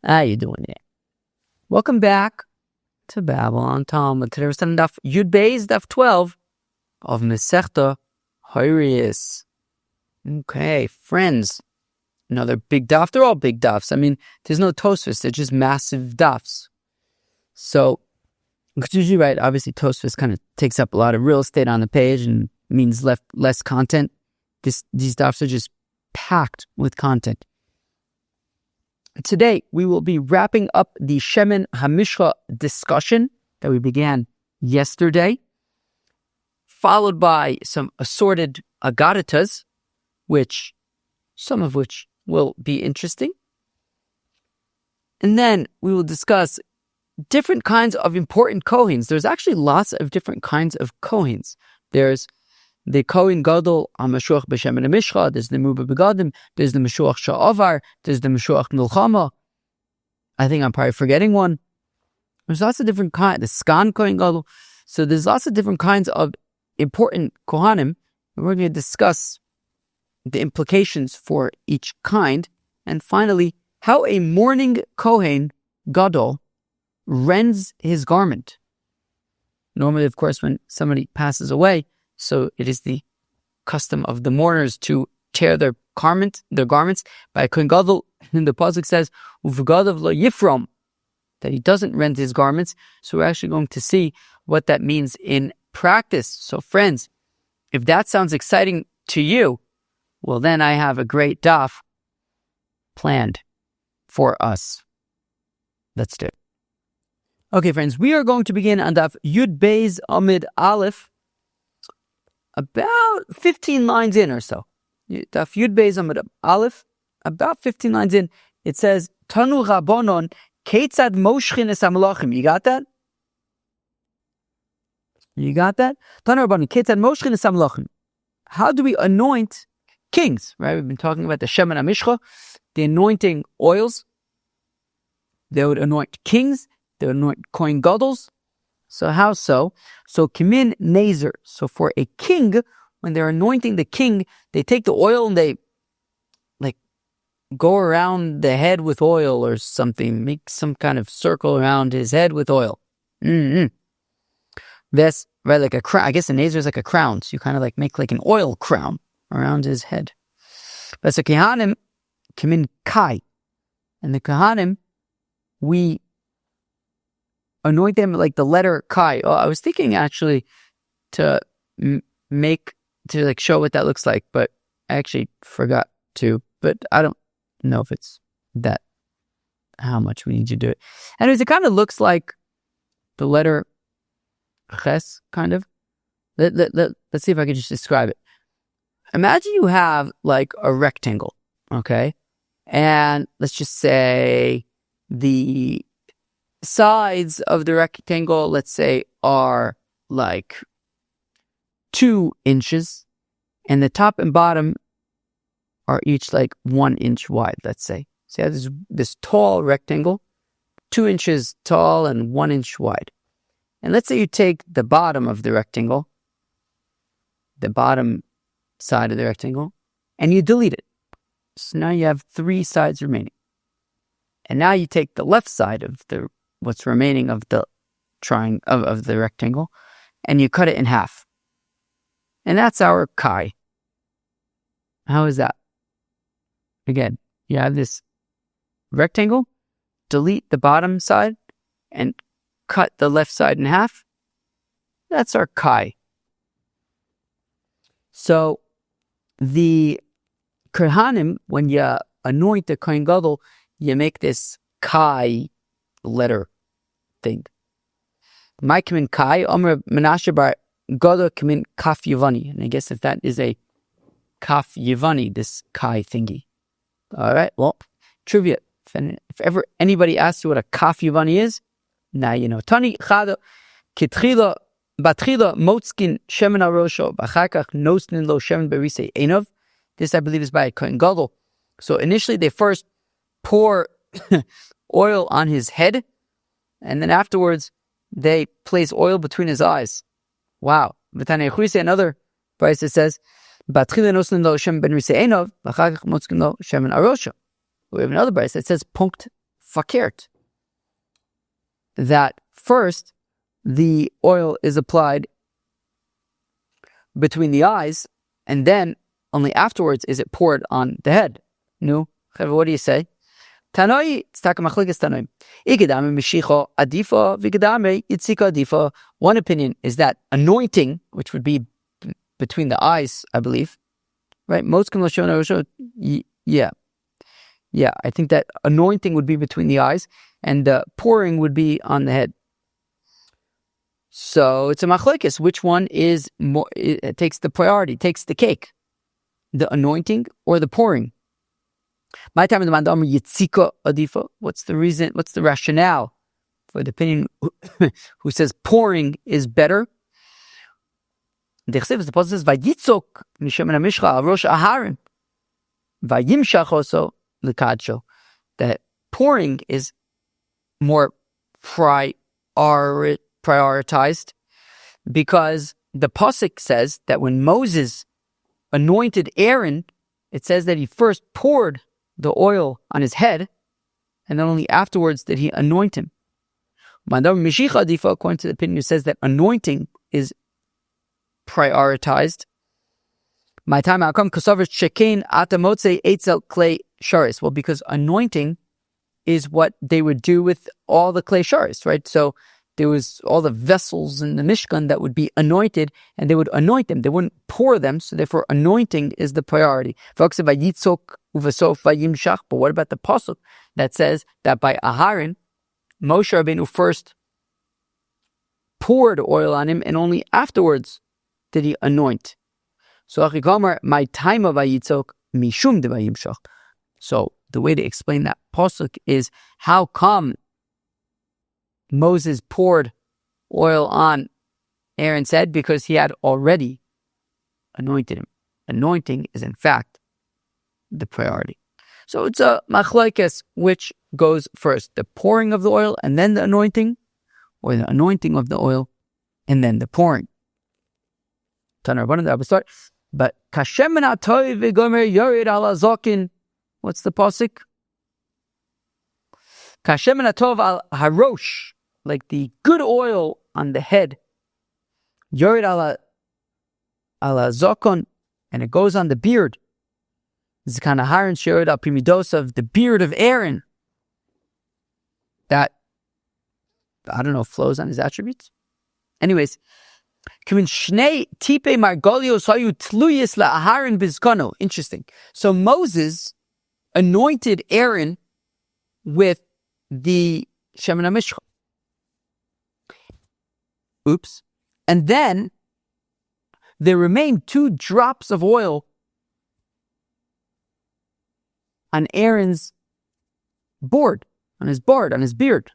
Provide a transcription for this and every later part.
How you doing there? Welcome back to Babble on Talmud. Today we're studying Daf Yud Beis, Daf 12 of Masechta Horayos. Okay, friends. Another big daf. They're all big dafs. I mean, there's no Tosfos. They're just massive dafs. So, because usually, right, obviously Tosfos kind of takes up a lot of real estate on the page and means less content. These dafs are just packed with content. Today, we will be wrapping up the shemen hamishkhah discussion that we began yesterday, followed by some assorted agadatas, some of which will be interesting. And then we will discuss different kinds of important koheins. There's actually lots of different kinds of koheins. There's the kohein gadol, hamishkhah b'shemen hamishkhah. There's the mubah begadim. There's the mishkhah sha'avar. There's the mishkhah milchama. I think I'm probably forgetting one. There's lots of different kinds. The skan kohen gadol. So there's lots of different kinds of important kohanim. And we're going to discuss the implications for each kind. And finally, how a mourning kohen gadol rends his garment. Normally, of course, when somebody passes away, so it is the custom of the mourners to tear their garments by kohen gadol. And the pasuk says, "Uv'gadav lo yifrom," that he doesn't rend his garments. So we're actually going to see what that means in practice. So, friends, if that sounds exciting to you, well, then I have a great daf planned for us. Let's do it. Okay, friends, we are going to begin on Daf Yud Beis Amid Aleph, about 15 lines in or so. Daf Yud Beis Amid Aleph, about 15 lines in. It says, Tanu Rabbanon Ketzad Moshchin es HaMelachim. You got that? You got that? Tanu Rabbanon Ketzad Moshchin es HaMelachim. How do we anoint kings? Right? We've been talking about the shemen hamishkhah, the anointing oils. They would anoint kings. They would anoint kohen gadols. So how so? So kimin nazer. So for a king, when they're anointing the king, they take the oil and they go around the head with oil or something, make some kind of circle around his head with oil. That's right, like a crown. I guess a nazer is like a crown. So you kind of like make like an oil crown around his head. But so kohanim kimin kai, and the kohanim, we anoint them like the letter Kai. Oh, I was thinking actually to show what that looks like, but I actually forgot to. But I don't know if it's that, how much we need to do it. Anyways, it kind of looks like the letter Ches, kind of. Let's see if I can just describe it. Imagine you have like a rectangle, okay? And let's just say the sides of the rectangle, let's say, are like 2 inches, and the top and bottom are each like 1 inch wide, let's say. So you have this tall rectangle, 2 inches tall and 1 inch wide. And let's say you take the bottom of the rectangle, the bottom side of the rectangle, and you delete it. So now you have 3 sides remaining. And now you take the left side of what's remaining of the of the rectangle, and you cut it in half. And that's our Kai. How is that? Again, you have this rectangle, delete the bottom side, and cut the left side in half. That's our Kai. So the kohanim, when you anoint the kohen gadol, you make this Kai letter thing. My kimin Kai, Omer Menashe bar Gadol kimin kaf yivani. And I guess if that is a kaf yivani, this Kai thingy. All right, well, trivia. If ever anybody asks you what a kaf yivani is, now you know. Tani chado kitchila batchila motzkin shemen arosho b'achakach nosnin lo shemen berisei enov. This, I believe, is by a kohen gadol. So initially, they first pour oil on his head, and then afterwards, they place oil between his eyes. Wow. Another price that says, We have another verse that says punkt fakert. That first, the oil is applied between the eyes, and then only afterwards is it poured on the head. No, what do you say? Tanoi, Tanoi. Adifa, Adifa. One opinion is that anointing, which would be between the eyes, I believe, right? Most yeah, I think that anointing would be between the eyes, and pouring would be on the head. So it's a machlekes. Which one is more? It takes the priority, takes the cake, the anointing or the pouring. My time in the mandam yitzika adifa. What's the reason? What's the rationale for the opinion who says pouring is better? The Pasuk says vayitzok shemen hamishkhah Rosh aharim vayimshach also l'kadsho. That pouring is more prioritized because the Pasuk says that when Moses anointed Aaron, it says that he first poured the oil on his head, and then only afterwards did he anoint him. According to the opinion, it says that anointing is prioritized. My time, how come? Well, because anointing is what they would do with all the clay sharis, right? So there was all the vessels in the Mishkan that would be anointed, and they would anoint them. They wouldn't pour them, so therefore anointing is the priority. But what about the pasuk that says that by Aharon, Moshe Rabbeinu first poured oil on him, and only afterwards did he anoint? So my time of Vayitzok mishum de vayimshach. So the way to explain that pasuk is how come Moses poured oil on Aaron's head? Because he had already anointed him. Anointing is in fact the priority. So it's a machlekes, which goes first, the pouring of the oil and then the anointing, or the anointing of the oil and then the pouring. But kashemen atoy v'gomer yored ala zokin. What's the pasuk? Kashemen atov al harosh, like the good oil on the head. Yored ala zokon, and it goes on the beard. Zkan haron yored al primidos, of the beard of Aaron. That, I don't know, flows on his attributes. Anyways, interesting. So Moses anointed Aaron with the shemen hamishkhah. Oops. And then there remained 2 drops of oil on Aaron's on his beard.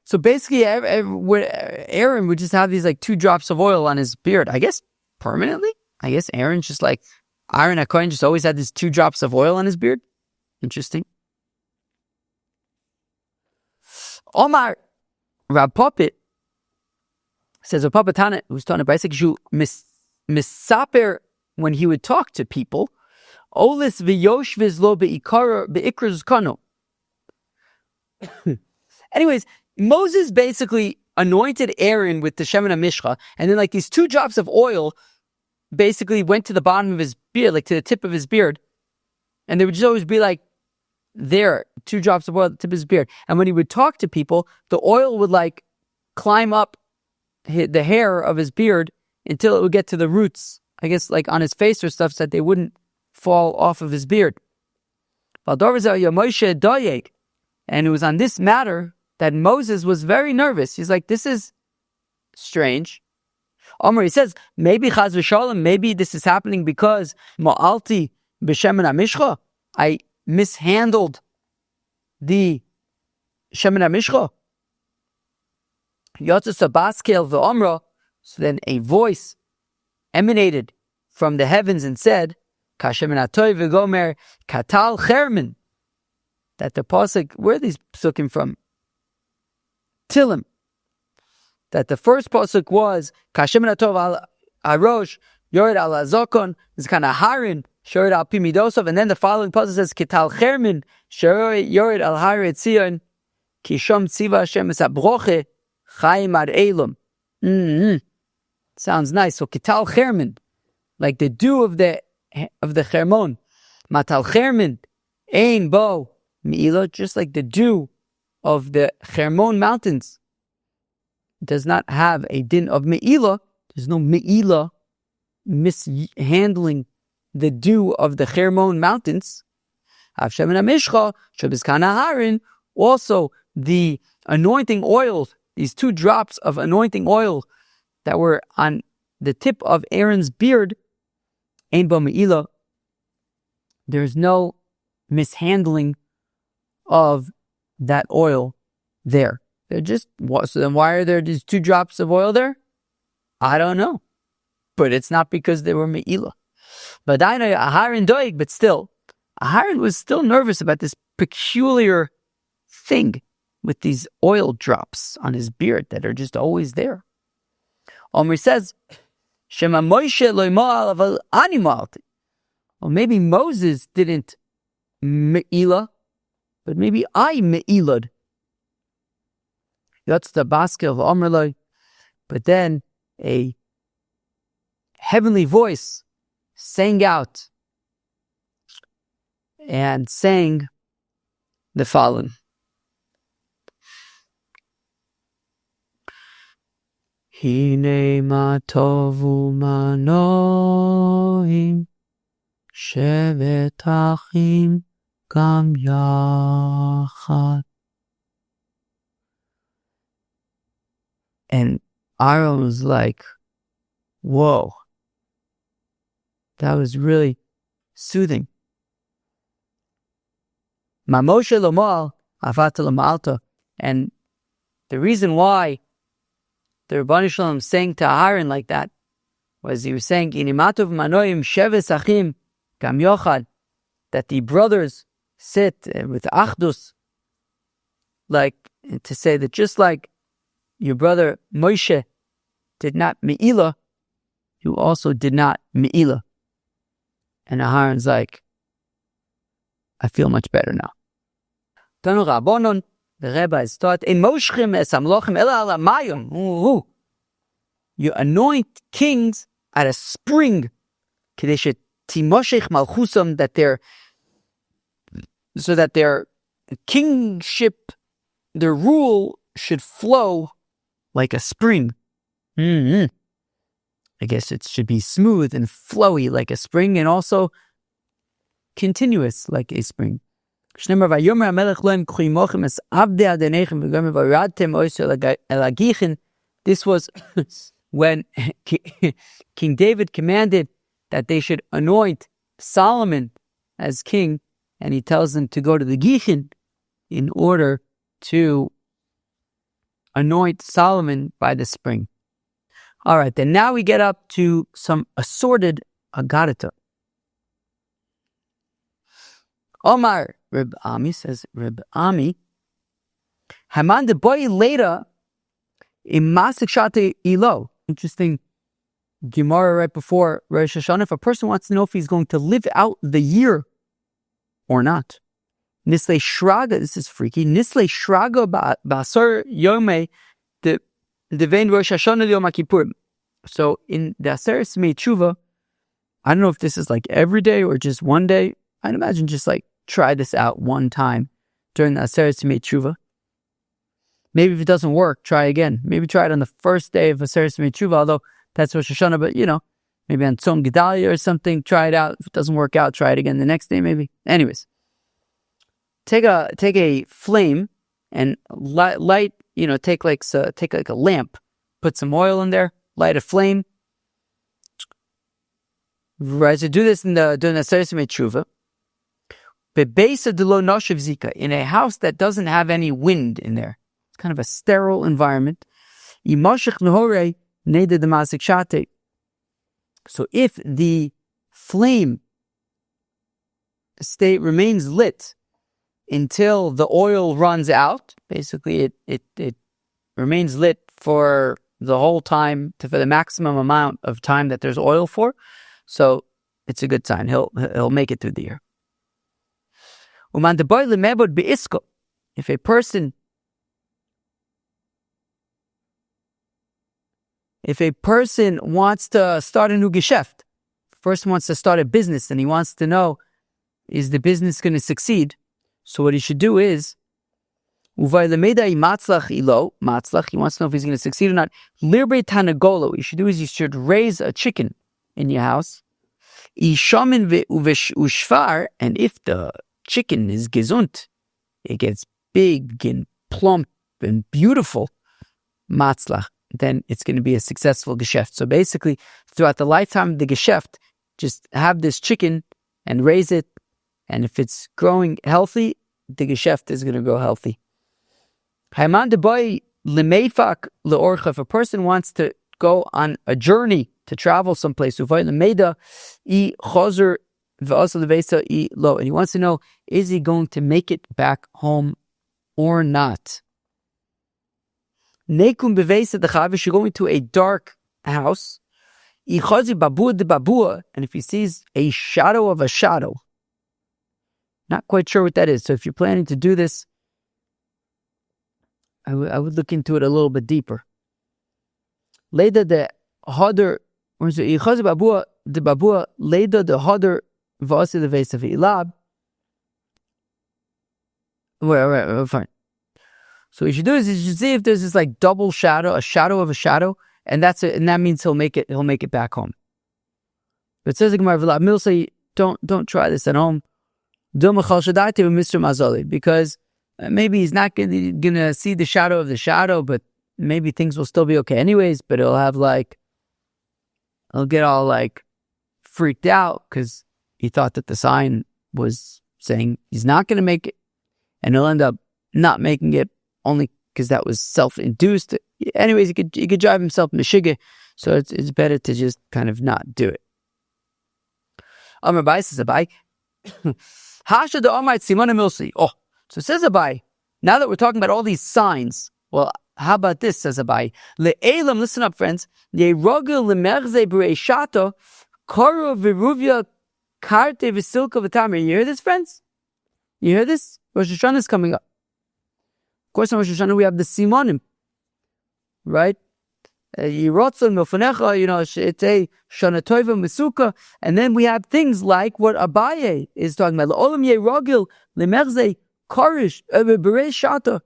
So basically, Aaron would just have these like 2 drops of oil on his beard. I guess permanently. I guess Aaron just like Aaron HaKohen just always had these 2 drops of oil on his beard. Interesting. Omar Rab Popit says, Rab Popit Tana, who's talking about Isaac, misaper, when he would talk to people, olis v'yosh v'zlo be'ikra kano. Anyways, Moses basically anointed Aaron with the shemen hamishkhah, and then like these 2 drops of oil basically went to the bottom of his beard, like to the tip of his beard, and they would just always be like there, 2 drops of oil at the tip of his beard. And when he would talk to people, the oil would like climb up the hair of his beard until it would get to the roots, I guess like on his face or stuff, so that they wouldn't fall off of his beard. And it was on this matter that Moses was very nervous. He's like, this is strange. Omar, he says, maybe chaz v'shalom, maybe this is happening because ma'alti b'shemen hamishkhah, I mishandled the shemen hamishkhah. Yotzes abaskel v'omra, so then a voice emanated from the heavens and said, kashemen atoy v'gomer katal chermen. That the pasuk, where are these psukim from? Tilim. That the first pasuk was kashemen atov al Rosh yored al zokon zkan harin Shored al pimidosov, and then the following puzzle says Kital Chermin Yored al Haret Zion Kishom Tziva Hashem Esabroche Chaim Ad Elam. Sounds nice. So Kital Chermin, like the dew of the Chermon. Matal Chermin Ein Bo Meila, just like the dew of the Chermon mountains does not have a din of Meila. There's no Meila mishandling the dew of the Chermon mountains. Shemen hamishkhah shebizkan harin, also the anointing oil, these 2 drops of anointing oil that were on the tip of Aaron's beard, ein bo meila, there's no mishandling of that oil there. They're just, so then why are there these 2 drops of oil there? I don't know. But it's not because they were meila. But still, Aharon was still nervous about this peculiar thing with these oil drops on his beard that are just always there. Omri says, Shema Moshe lo yima'al ani ma'alti. Well, maybe Moses didn't me'ila, but maybe I me'ilad. That's the basket of Omri. But then a heavenly voice sang out and sang the following. Hine ma tovu manoim shevet achim gam yachad. And Aaron was like, whoa. That was really soothing. Mamoshe lomal avata lamalta, and the reason why the Rebbeinu Shalom sang to Aharon like that was he was saying inimatov manoim sheves achim gam yochad, that the brothers sit with achdus, like to say that just like your brother Moshe did not me'ila, you also did not me'ila. And Aharon's like, I feel much better now. Tanu Rabbonon, the Rebbe is taught, in moshchim es hamlochim ela ala mayim. You anoint kings at a spring, kedeshet timoshech malchusam, so that their kingship, their rule should flow like a spring. I guess it should be smooth and flowy like a spring, and also continuous like a spring. This was when King David commanded that they should anoint Solomon as king, and he tells them to go to the Gichin in order to anoint Solomon by the spring. All right, then now we get up to some assorted agadata. Omar Reb Ami, says Reb Ami, Haman de boy later in Masik Ilo. Interesting Gemara right before Rosh Hashanah. If a person wants to know if he's going to live out the year or not. Nisle Shraga, this is freaky. Nisle Shraga Basar Yome, the vein Rosh Hashanah Yom Kippur. So in the Aseret Simei Tshuva, I don't know if this is like every day or just one day. I'd imagine just like try this out one time during the Aseret Simei Tshuva. Maybe if it doesn't work, try again. Maybe try it on the first day of Aseret Simei Tshuva, although that's Rosh Hashanah, but maybe on Tzom Gedalia or something, try it out. If it doesn't work out, try it again the next day maybe. Anyways, take a flame and light, take like a lamp, put some oil in there, light a flame. Right, so do this during the Aseret Simei Tshuva. Bebesa de lo noshev zika, in a house that doesn't have any wind in there. It's kind of a sterile environment. Imashich nehore neda de masik shate. So if the flame remains lit until the oil runs out, basically it remains lit for the whole time, for the maximum amount of time that there's oil for. So it's a good sign. He'll make it through the year. If a person wants to start a new geschäft, person wants to start a business and he wants to know, is the business going to succeed? So what he should do is, he wants to know if he's going to succeed or not. You should do is you should raise a chicken in your house. And if the chicken is gesund, it gets big and plump and beautiful, matzlach, then it's going to be a successful geschäft. So basically, throughout the lifetime of the geschäft, just have this chicken and raise it. And if it's growing healthy, the geschäft is going to grow healthy. If a person wants to go on a journey to travel someplace, and he wants to know, is he going to make it back home or not? If you're going to a dark house, and if he sees a shadow of a shadow, not quite sure what that is. So if you're planning to do this, I would look into it a little bit deeper. Later the harder, or is it babua later the harder vasi the vase of ilab. Well, fine. So what you should do is you should see if there's this like double shadow, a shadow of a shadow, and that's it, and that means he'll make it back home. But it says the Gemara, say don't try this at home. Because maybe he's not gonna see the shadow of the shadow, but maybe things will still be okay anyways. But he'll get all like freaked out because he thought that the sign was saying he's not gonna make it, and he'll end up not making it only because that was self-induced. Anyways, he could drive himself mishigah, so it's better to just kind of not do it. Amar Bai says Abai. Hasha the Amait Simanim Milsi. Oh, so says Abai. Now that we're talking about all these signs, well, how about this? Says Abai. Le'elam, listen up, friends. Le'rogel le'merze b'reishato koro v'ruvya karte v'silka v'tamer. You hear this, friends? You hear this? Rosh Hashanah is coming up. Of course, on Rosh Hashanah we have the Simanim, right? Yirotzon milfanecha, it's a shana tova mesuka, and then we have things like what Abaye is talking about. Le'olam ye'rogil le'merze karish b'rei shata.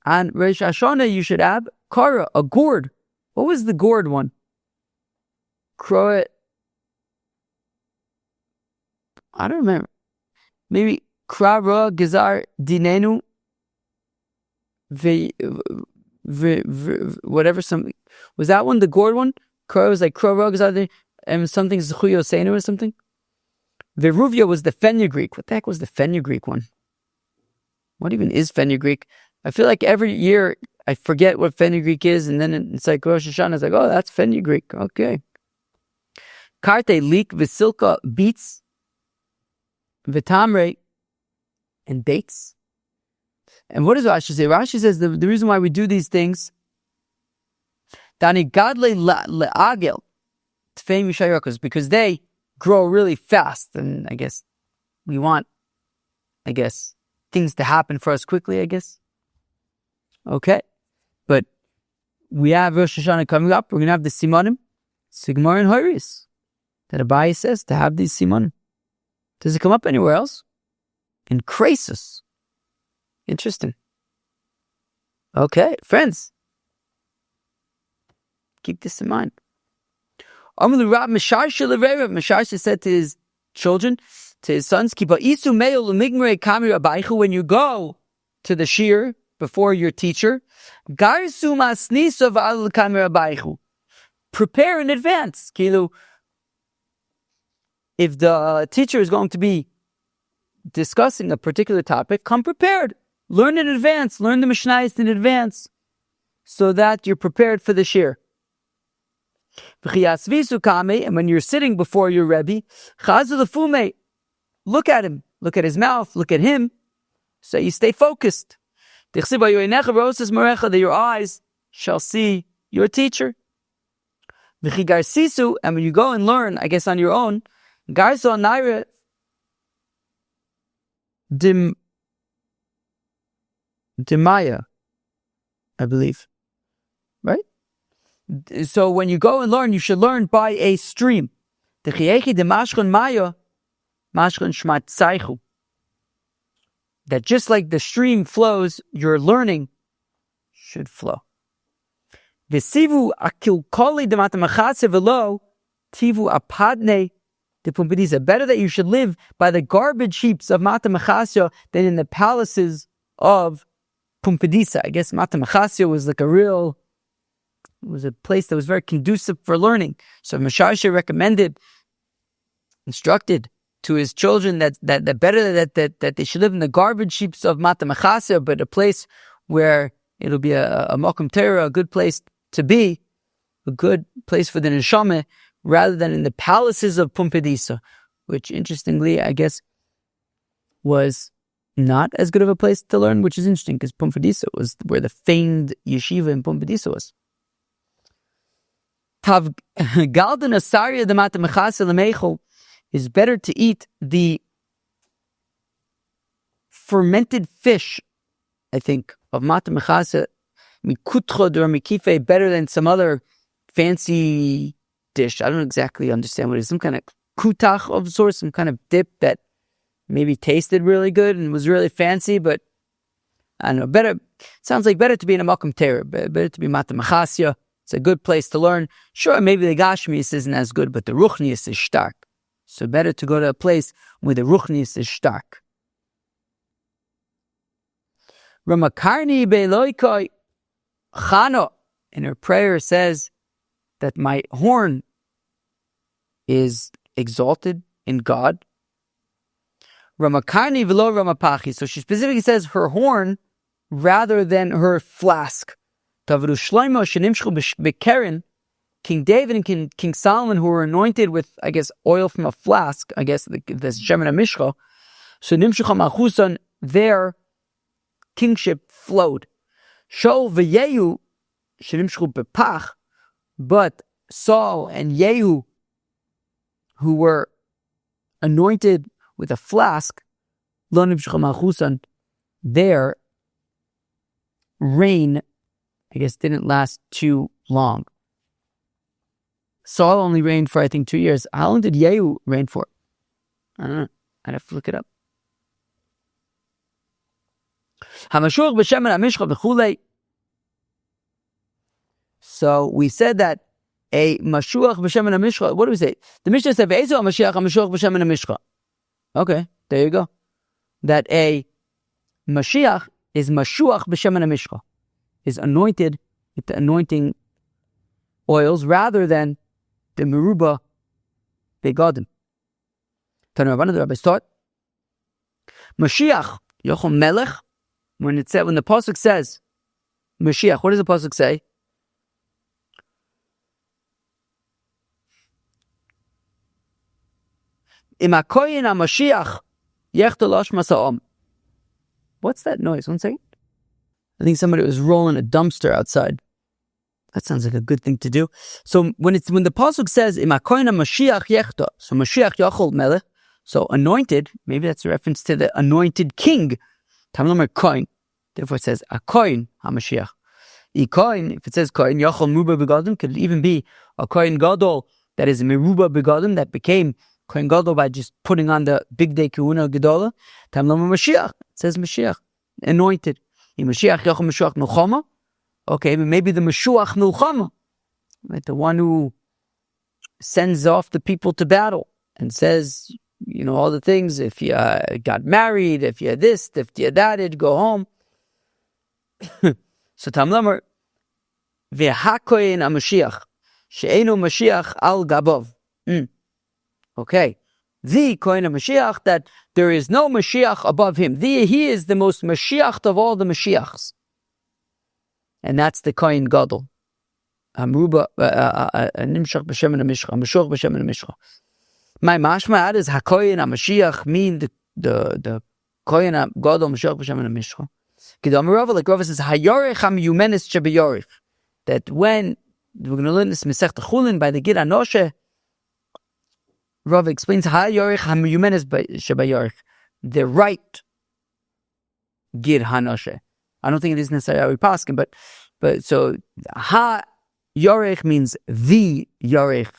And Rosh Hashanah you should have kara, a gourd. What was the gourd one? I don't remember. Maybe krara gizar dinenu whatever, something. Was that one the gourd one? Krara was like krara gizar and something zechuyo seinu or something. Veruvia was the fenugreek. What the heck was the fenugreek one? What even is fenugreek? I feel like every year I forget what fenugreek is, and then it's like Rosh Hashanah. It's like, oh, that's fenugreek. Okay. Karte leek visilka beets, vitamre, and dates. And what does Rashi say? Rashi says the reason why we do these things, Dani gadle leagel tfei mishayakos, because they grow really fast, and I guess we want, things to happen for us quickly, I guess. Okay, but we have Rosh Hashanah coming up. We're going to have the Simanim, Simanim Horayos, that Abai says to have these Simanim. Does it come up anywhere else? In Krasus. Interesting. Okay, friends, keep this in mind. Misharsha said to his children, to his sons, when you go to the shir before your teacher, prepare in advance. If the teacher is going to be discussing a particular topic, come prepared. Learn in advance. Learn the Mishnayos in advance so that you're prepared for the shir. And when you're sitting before your Rebbe, look at him. Look at his mouth. Look at him. So you stay focused. That your eyes shall see your teacher. And when you go and learn, I guess on your own, Garso naira dimaya, I believe. Right? So when you go and learn, you should learn by a stream. The chiechi de mashchon maya, mashchon shmat tzaychu. That just like the stream flows, your learning should flow. V'sivu akilkoli de matamachase v'lo tivu apadne de pumbedisa. Better that you should live by the garbage heaps of matamachasya than in the palaces of pumbedisa. I guess matamachasya was like it was a place that was very conducive for learning. So Masharsha instructed to his children that better that they should live in the garbage heaps of matamachasya, but a place where it'll be a makom Torah, a good place to be, a good place for the neshama, rather than in the palaces of pumbedisa, which interestingly, I guess, was not as good of a place to learn, which is interesting because pumbedisa was where the famed yeshiva in pumbedisa was. Tav galden asaria de matamachasya lemeichel is better to eat the fermented fish, I think, of matamachasya mikutchod or mikife, better than some other fancy dish. I don't exactly understand what it is. Some kind of kutach of sorts, some kind of dip that maybe tasted really good and was really fancy, but I don't know. Better, sounds like better to be in a makom Torah, better to be matamachasya. It's a good place to learn. Sure, maybe the gashmius isn't as good, but the ruchnius is stark. So better to go to a place where the ruchnius is stark. Ramakarni beloikoi chano in her prayer says that my horn is exalted in God. Ramakarni velo ramapachi. So she specifically says her horn rather than her flask. Tavru Shlomo shenimshchu b'keren. King David and King Solomon, who were anointed with, I guess, oil from a flask, I guess this shemen hamishkhah, so nimshucha malchusan, their kingship flowed. Shaul v'Yehu shenimshchu b'pach, but Saul and Yehu, who were anointed with a flask, lo nimshucha malchusan, their reign, I guess, didn't last too long. Saul only reigned for, I think, 2 years. How long did Yehu reign for? I don't know. I'd have to look it up. So we said that a mashuach b'shemen hamishkhah. What do we say? The Mishnah said, "Ve'ezu hamashiach b'shemen hamishkhah." Okay, there you go. That a mashiach is mashuach b'shemen hamishkhah, is anointed with the anointing oils rather than the meruba begadim. Tanarabana, the rabbis taught Mashiach Yochel Melech. When the pasuk says Mashiach, what does the pasuk say? Ima kohein Mashiach yechtolosh masa'om. What's that noise? One second. I think somebody was rolling a dumpster outside. That sounds like a good thing to do. So when the pasuk says Ima kohein Mashiach yechta, so Mashiach Yochel Melech, so anointed, maybe that's a reference to the anointed king. Tamlomer kohen. Therefore it says a kohen HaMashiach. I kohen, if it says kohen, Yochel Meruba Begadim, could even be a kohen gadol that is a Meruba Begadim that became kohen gadol by just putting on the big day kahuna gadola. Tamlomer Mashiach. It says Mashiach, anointed. I Mashiach Yochel Mashiach Milchama. Okay, but maybe the Mashiach Milchama, right? The one who sends off the people to battle and says, you know, all the things. If you got married, if you had this, if you had that, go home. So Tamlamer, v'hakoyin HaMashiach, she'enu Mashiach al gabov. Okay, the kohen HaMashiach, that there is no Mashiach above him. He is the most Mashiach of all the Mashiachs. And that's the kohen gadol. Hamruba, nimshach b'shemen hamishkhah, mashuach b'shemen hamishkhah. My mashma is hakoyin HaMashiach mean the kohen gadol mashuach b'shemen hamishkhah. Kedam Rava, like Rava says, hayorich hamiyumenis shebeyorich. That when we're going to learn this Masechta Chulin by the Gid Anoshe, Rav explains ha yorich hamiyumenes shabayarich, the right gid hanoshe. I don't think it is necessarily paskin, but so ha yorich means the yorich,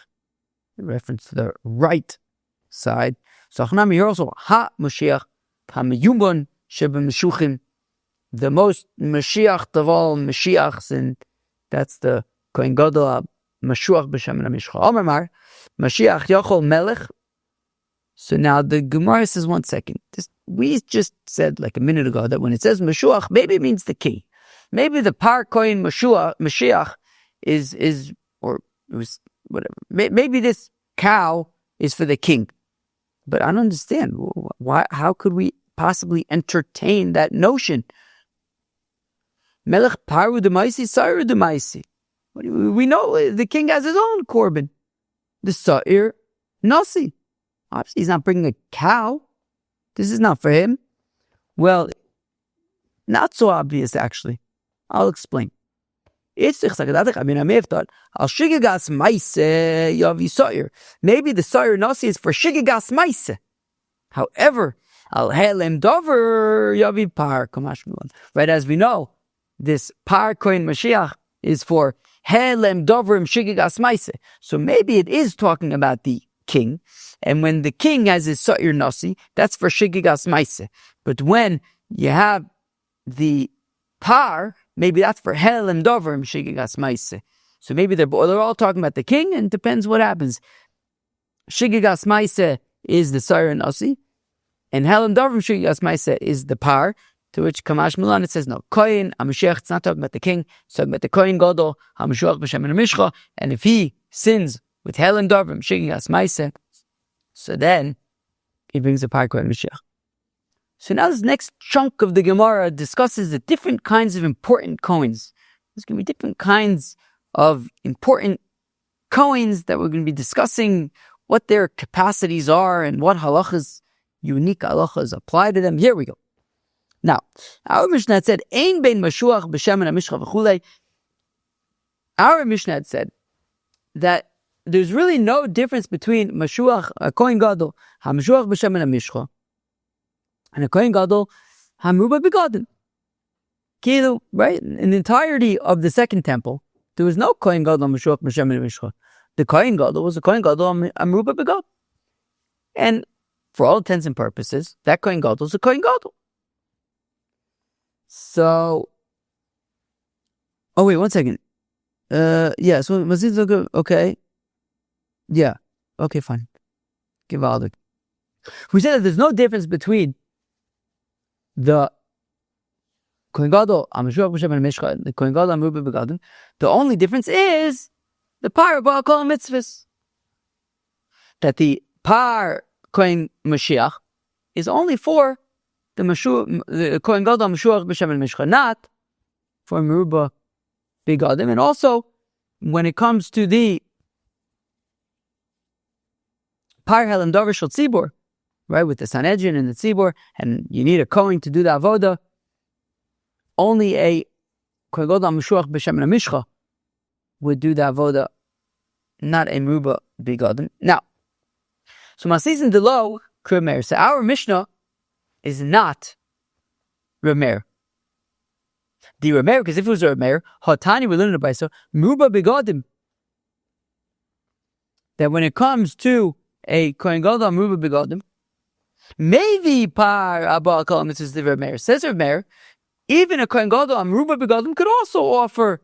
reference to the right side. So Chanami here also ha Mashiach hamiyuman shebemeshuchim, the most Mashiach of all Mashiachs, and that's the kohen gadol Mashuach b'shemen hamishkhah. Omar Mashiach Yochol Melech. So now the Gemara says, 1 second. We just said like a minute ago that when it says Mashuach, maybe it means the king. Maybe the par kohen Mashiach is or it was whatever. Maybe this cow is for the king. But I don't understand why. How could we possibly entertain that notion? Melech paru d'maisi, sa'iru d'maisi. We know the king has his own korban. The sa'ir nasi. Obviously, he's not bringing a cow. This is not for him. Well, not so obvious, actually. I'll explain. Maybe the sa'ir nasi is for shigigas maise. However, al helem dover yavi par kamash mulan. Right, as we know, this par kohen Mashiach is for helem doverim shigigas maise. So maybe it is talking about the king, and when the king has his sa'ir nasi, that's for shigigas maise. But when you have the par, maybe that's for helem doverim shigigas maise. So maybe they're all talking about the king, and it depends what happens. Shigigas maise is the sa'ir nasi, and helem doverim shigigas maise is the par. To which Kamash Milan, it says no. Kohein, hamishkhah, it's not talking about the king, it's talking about the kohen gadol, hamishkhah b'shemen hamishkhah, and if he sins with helen dovrim, shigigas maise, so then he brings a par kohen Mashiach. So now this next chunk of the Gemara discusses the different kinds of important koheins. There's going to be different kinds of important koheins that we're going to be discussing, what their capacities are, and what halachas, unique halachas apply to them. Here we go. Now, our Mishnah had said, Ein bein mashuach b'shemen hamishkhah v'chulei. Our Mishnah had said that there's really no difference between mashuach, a kohen gadol, hamashuach b'shemen hamishkhah, and a kohen gadol, hamruba begadim. Kilu, right? In the entirety of the second temple, there was no kohen gadol, hamashuach b'shemen hamishkhah. The kohen gadol was a kohen gadol, hamruba begadim. And for all intents and purposes, that kohen gadol is a kohen gadol. So, oh wait, 1 second. Yeah, so Mazid, okay. Yeah, okay, fine. Give all the. We said that there's no difference between the kohen gadol, hamashua b'shemen hamishkhah, the kohen gadol, hamruba begadim. The only difference is the par ba'al kol mitzvahs. That the par kohen Mashiach is only for the kohen gadol mashuach b'shemen hamishkhah, not for meruba begadim. And also, when it comes to the par helen dover shel tzibur, right, with the Sanhedrin and the tzibur, and you need a kohen to do the avoda, only a kohen gadol mashuach b'shemen hamishkhah would do the avoda, not a meruba begadim. Now, so Masizin Delo Kremer. So our Mishnah is not Remer. The Remer, because if it was a Remer, Hatani, we learned it by so Muba Begadim. That when it comes to a Kohen Gadol Muba Begadim, maybe par Abba Kol Mitzvahs the Remer. Says Remer, even a Kohen Gadol Muba Begadim could also offer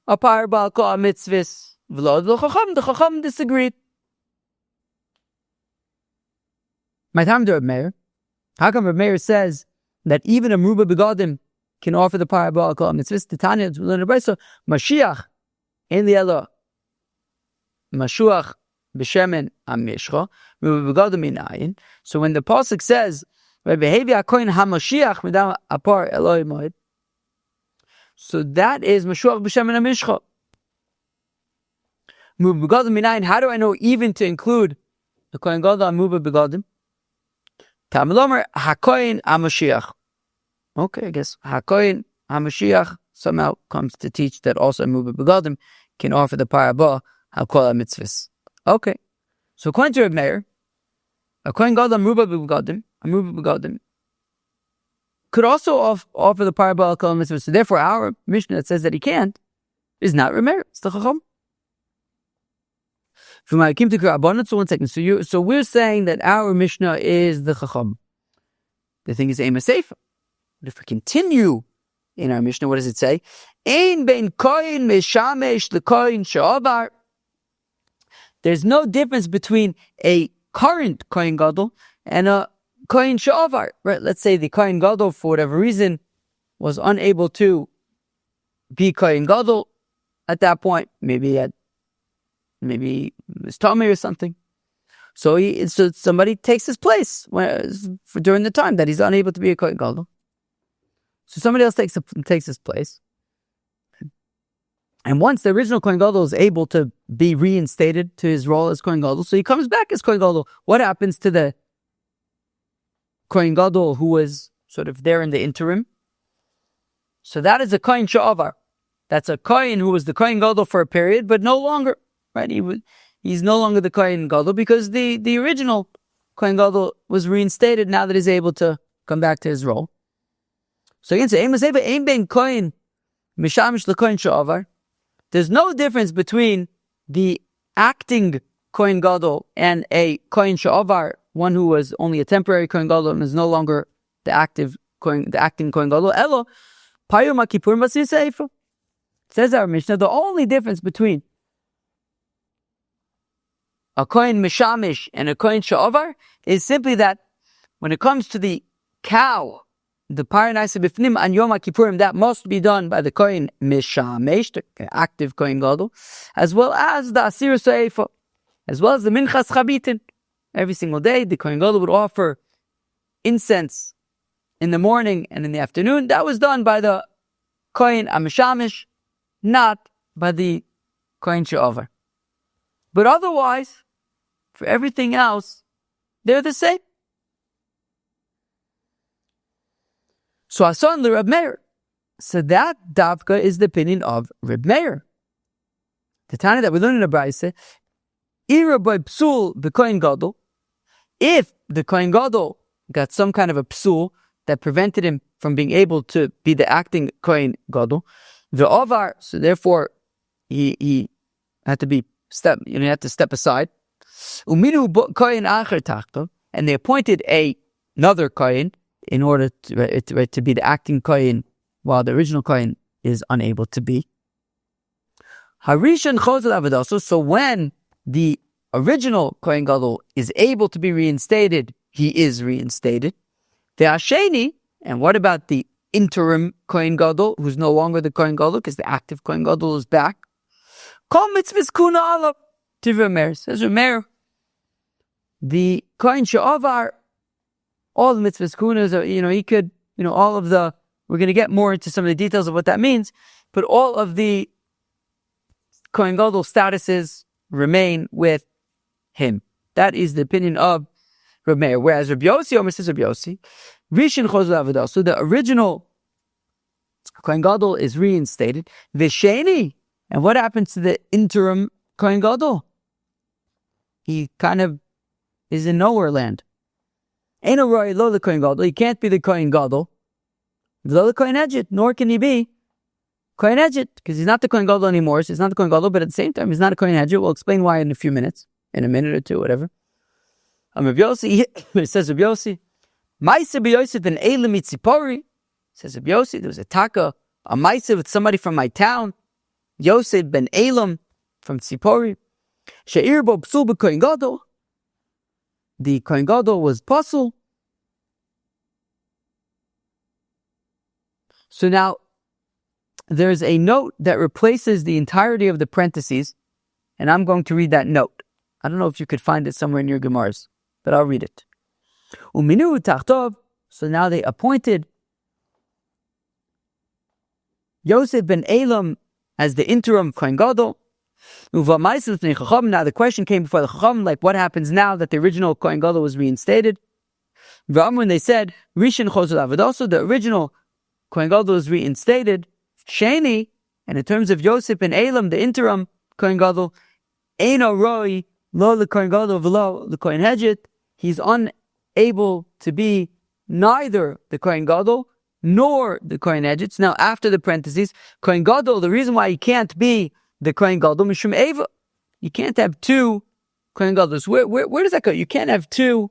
a par Abba Kol Mitzvahs. The Chacham disagreed. My time to Remer. How come Rav says that even a Meruba Begadim can offer the par Abba Kol Mitzvahs? The Tanya, we learn about so Mashiach in the Ella Mashuach b'shemen hamishkhah Meruba Begadim in ayin. So when the pasuk says behavior kohen hamashiach without apar Eloi moed, so that is Mashuach b'shemen hamishkhah Meruba Begadim in ayin. How do I know even to include the kohen gadol Meruba Begadim? Tamilomer hakohen hamashiach. Okay, I guess hakohen hamashiach somehow comes to teach that also Meruba Begadim can offer the parabah hakol mitzvahs. Okay, So according to Reb Meir, a kohen gadol amruba could also offer the parabol kol mitzvah. So therefore, our Mishnah that says that he can't is not Reb Meir. It's the chacham. So 1 second. So we're saying that our Mishnah is the chacham. The thing is ema seifa. But if we continue in our Mishnah, what does it say? Ein ben kohen meshamesh lekohen she'avar. There's no difference between a current kohen gadol and a kohen she'avar. Right? Let's say the kohen gadol, for whatever reason, was unable to be kohen gadol at that point. Maybe it was tummy or something. So somebody takes his place during the time that he's unable to be a kohen gadol. So somebody else takes his place. And once the original kohen gadol is able to be reinstated to his role as kohen gadol, so he comes back as kohen gadol. What happens to the kohen gadol who was sort of there in the interim? So that is a kohen she'avar. That's a kohen who was the kohen gadol for a period, but no longer, right? He's no longer the kohen gadol because the original kohen gadol was reinstated now that he's able to come back to his role. So again, ein ben kohen mishamish lekohen she'avar. There's no difference between the acting kohen gadol and a kohen she'avar, one who was only a temporary kohen gadol and is no longer the acting kohen gadol. Elo payum ha'kipurim v'siseifa. Says our Mishnah, the only difference between a kohen mishamish and a kohen she'avar is simply that when it comes to the cow, the paranasa b'fnim and Yom HaKippurim, that must be done by the kohen mishamesh, the active kohen gadol, as well as the asir so'efa, as well as the minchas chabitin. Every single day, the kohen gadol would offer incense in the morning and in the afternoon. That was done by the kohen amishamish, not by the kohen she'avar. But otherwise, for everything else, they're the same. So Asan the Reb Meir. So that davka is the opinion of Reb Meir. The Tanya that we learn in the Brayse, Ira by psul the kohen gadol. If the kohen gadol got some kind of a psul that prevented him from being able to be the acting kohen gadol, the ovar, so therefore he had to be he had to step aside. Uminu kohen acher tachto, and they appointed another kohen in order to be the acting kohen while the original kohen is unable to be. Harishan chozal avodaso. So when the original kohen gadol is able to be reinstated, he is reinstated. The Hasheni, and what about the interim kohen gadol, who's no longer the kohen gadol because the active kohen gadol is back? Kol mitzvahs kuna alav. Tiv Meir says Meir, the kohen she'avar, all the mitzvahs kunas, he could, all of the. We're going to get more into some of the details of what that means, but all of the kohen gadol statuses remain with him. That is the opinion of Reb Meir. Whereas Reb Yossi, says Reb Yossi, Rishon chozul avodah. So the original kohen gadol is reinstated. V'sheni, and what happens to the interim kohen gadol? He kind of is in nowhere land. Ain't no roy lo the kohen gadol. He can't be the kohen gadol. Lo the kohen edget, nor can he be kohen edget, because he's not the kohen gadol anymore. So he's not the kohen gadol, but at the same time, he's not a kohen edget. We'll explain why in a few minutes, in a minute or two, whatever. Reb Yossi, it says Reb Yossi, Maisa b'Yosef ben Elam mitzipori. Says Reb Yossi, there was a taka, a Maisa with somebody from my town, Yosef ben Elam from Tzipori. She'ir bo psul b'kohen gadol. The kohen gadol was puzzle. So now, there's a note that replaces the entirety of the parentheses, and I'm going to read that note. I don't know if you could find it somewhere in your Gemaras, but I'll read it. Uminu tachtov. So now they appointed Yosef ben Elam as the interim kohen gadol. Now the question came before the Chacham, like what happens now that the original kohen gadol was reinstated? When they said Rishon chozul avodah, so the original kohen gadol was reinstated. Sheni, and in terms of Yosef and Elam, the interim kohen gadol, Eino roi lo l'kohen gadol v'lo l'kohen hedget. He's unable to be neither the kohen gadol nor the kohen hedget. Now, after the parentheses, kohen gadol. The reason why he can't be the kohen gadol, mishum eva. You can't have two kohen gadols. Where does that go? You can't have two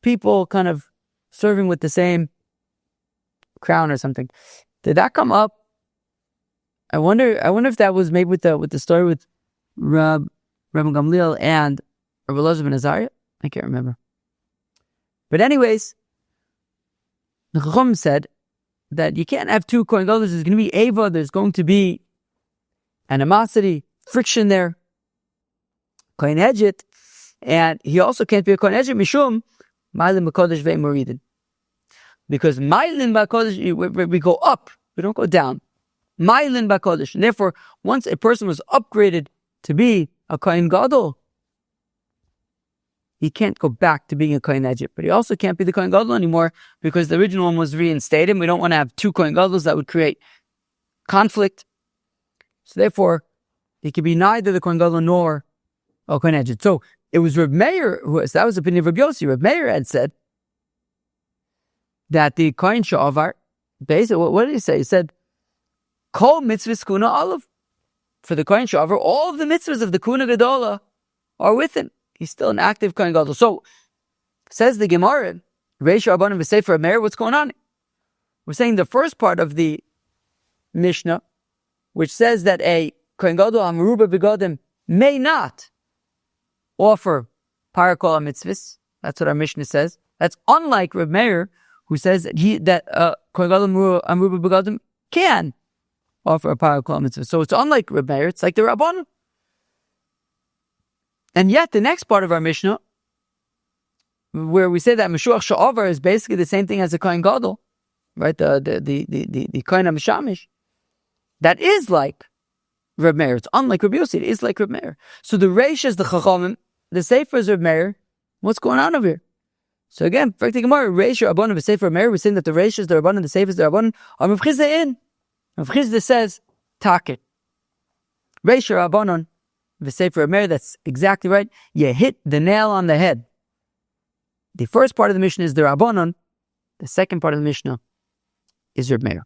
people kind of serving with the same crown or something. Did that come up? I wonder if that was maybe with the story with Rabbi Gamliel and Rabbi Elazar ben Azariah. I can't remember. But anyways, the Chacham said that you can't have two kohen gadols. There's going to be ava. There's going to be animosity, friction there. Kohen hedget, and he also can't be a kohen hedget mishum ma'ilin b'kodesh ve'moridin, because ma'ilin b'kodesh we go up, we don't go down. Ma'ilin b'kodesh, and therefore, once a person was upgraded to be a kohen gadol, he can't go back to being a kohen hedget, but he also can't be the kohen gadol anymore because the original one was reinstated. We don't want to have two kohen gadols; that would create conflict. So therefore, he could be neither the kohen gadol nor a kohen hedget. So it was Reb Meir that was the opinion of Reb Yossi. Reb Meir had said that the kohen sha'avar, basically, what did he say? He said, Kol mitzvahs kuna olav. For the kohen sha'avar, all of the mitzvahs of the kuna gadola are with him. He's still an active kohen gadol. So says the Gemara, Reish Rabbanim v'Sefer Meir, what's going on? We're saying the first part of the Mishnah, which says that a kohen gadol amruba begodim may not offer parakol mitzvahs. That's what our Mishnah says. That's unlike Reb Meir, who says that kohen gadol amruba begodim can offer a parakol mitzvah. So it's unlike Reb Meir. It's like the Rabbanon. And yet the next part of our Mishnah, where we say that Meshuach Sha'avar is basically the same thing as the kohen gadol, right? The kohen hamishamish, that is like Reb Meir. It's unlike Reb Yossi. It is like Reb Meir. So the Reish is the Chachamim, the Sefer is Reb Meir. What's going on over here? So again, for the Gemara, Reish Rabbanon v'Sefer Reb Meir, we're saying that the Reish is the Rabbanon, the Sefer is the Rabbanon. Rav Chizda in. Rav Chizda says, Taket. Reish Rabbanon v'Sefer Reb Meir, that's exactly right. You hit the nail on the head. The first part of the Mishnah is the Rabbanon. The second part of the Mishnah is Reb Meir.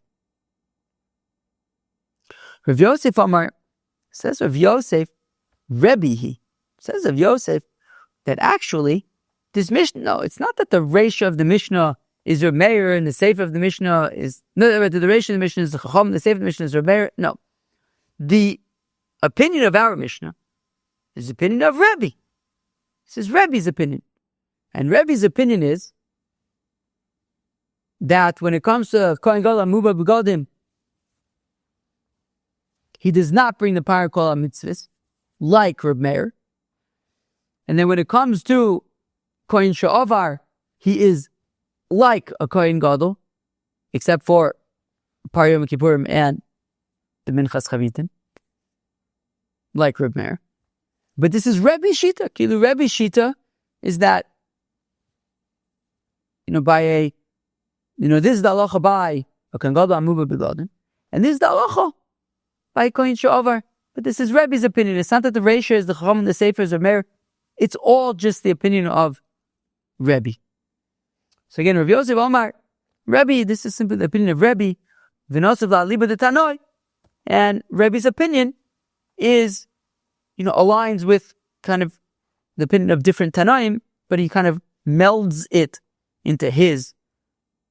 Rav Yosef Amar, says Rav Yosef, Rebbe, says Rav Yosef, that actually, this Mishnah, no, it's not that the ratio of the Mishnah is Reb Meir and the Sefer of the Mishnah is, no, the ratio of the Mishnah is the Chacham, the Sefer of the Mishnah is Reb Meir. No. The opinion of our Mishnah is the opinion of Rebbe. This is Rebbe's opinion. And Rebbe's opinion is that when it comes to Kohen Gadol Amuba Begodim, he does not bring the parakol mitzvahs like Reb Meir. And then when it comes to Kohen Sha'avar, he is like a Kohen Gadol, except for Par Yom Kippurim and the Minchas Chavitim, like Reb Meir. But this is Rebbe Shita. Kilu Rebbe Shita is that, this is the halacha by a Kohen Gadol Amuba Begodim, and this is the halacha by Kohen Sha'avar. But this is Rebbe's opinion. It's not that the ratio is the Chacham and the Sefer is Reb Meir. It's all just the opinion of Rebbe. So again, Rav Yosef Omar, Rebbe, this is simply the opinion of Rebbe. V'nosav la'aliba de Tanoi. And Rebbe's opinion is, aligns with kind of the opinion of different Tanoim, but he kind of melds it into his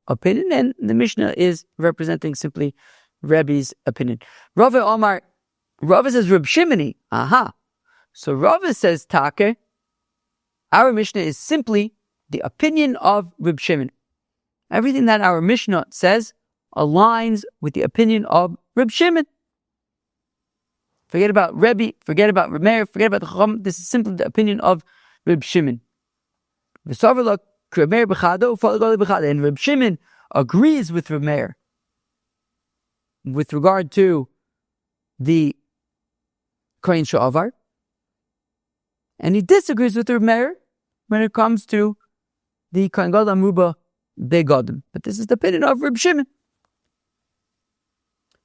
opinion. And the Mishnah is representing simply Rebbe's opinion. Rava Omar, Rava says Reb Shimoni. Aha. So Rava says Take. Our Mishnah is simply the opinion of Reb Shimon. Everything that our Mishnah says aligns with the opinion of Reb Shimon. Forget about Rebbe, forget about Reb Meir, forget about the Chacham. This is simply the opinion of Reb Shimon. And Reb Shimon agrees with Reb Meir with regard to the Kohen Sha'avar, and he disagrees with Reb Meir when it comes to the Kohen Gadol Amuba Begodim. But this is the opinion of Reb Shimon.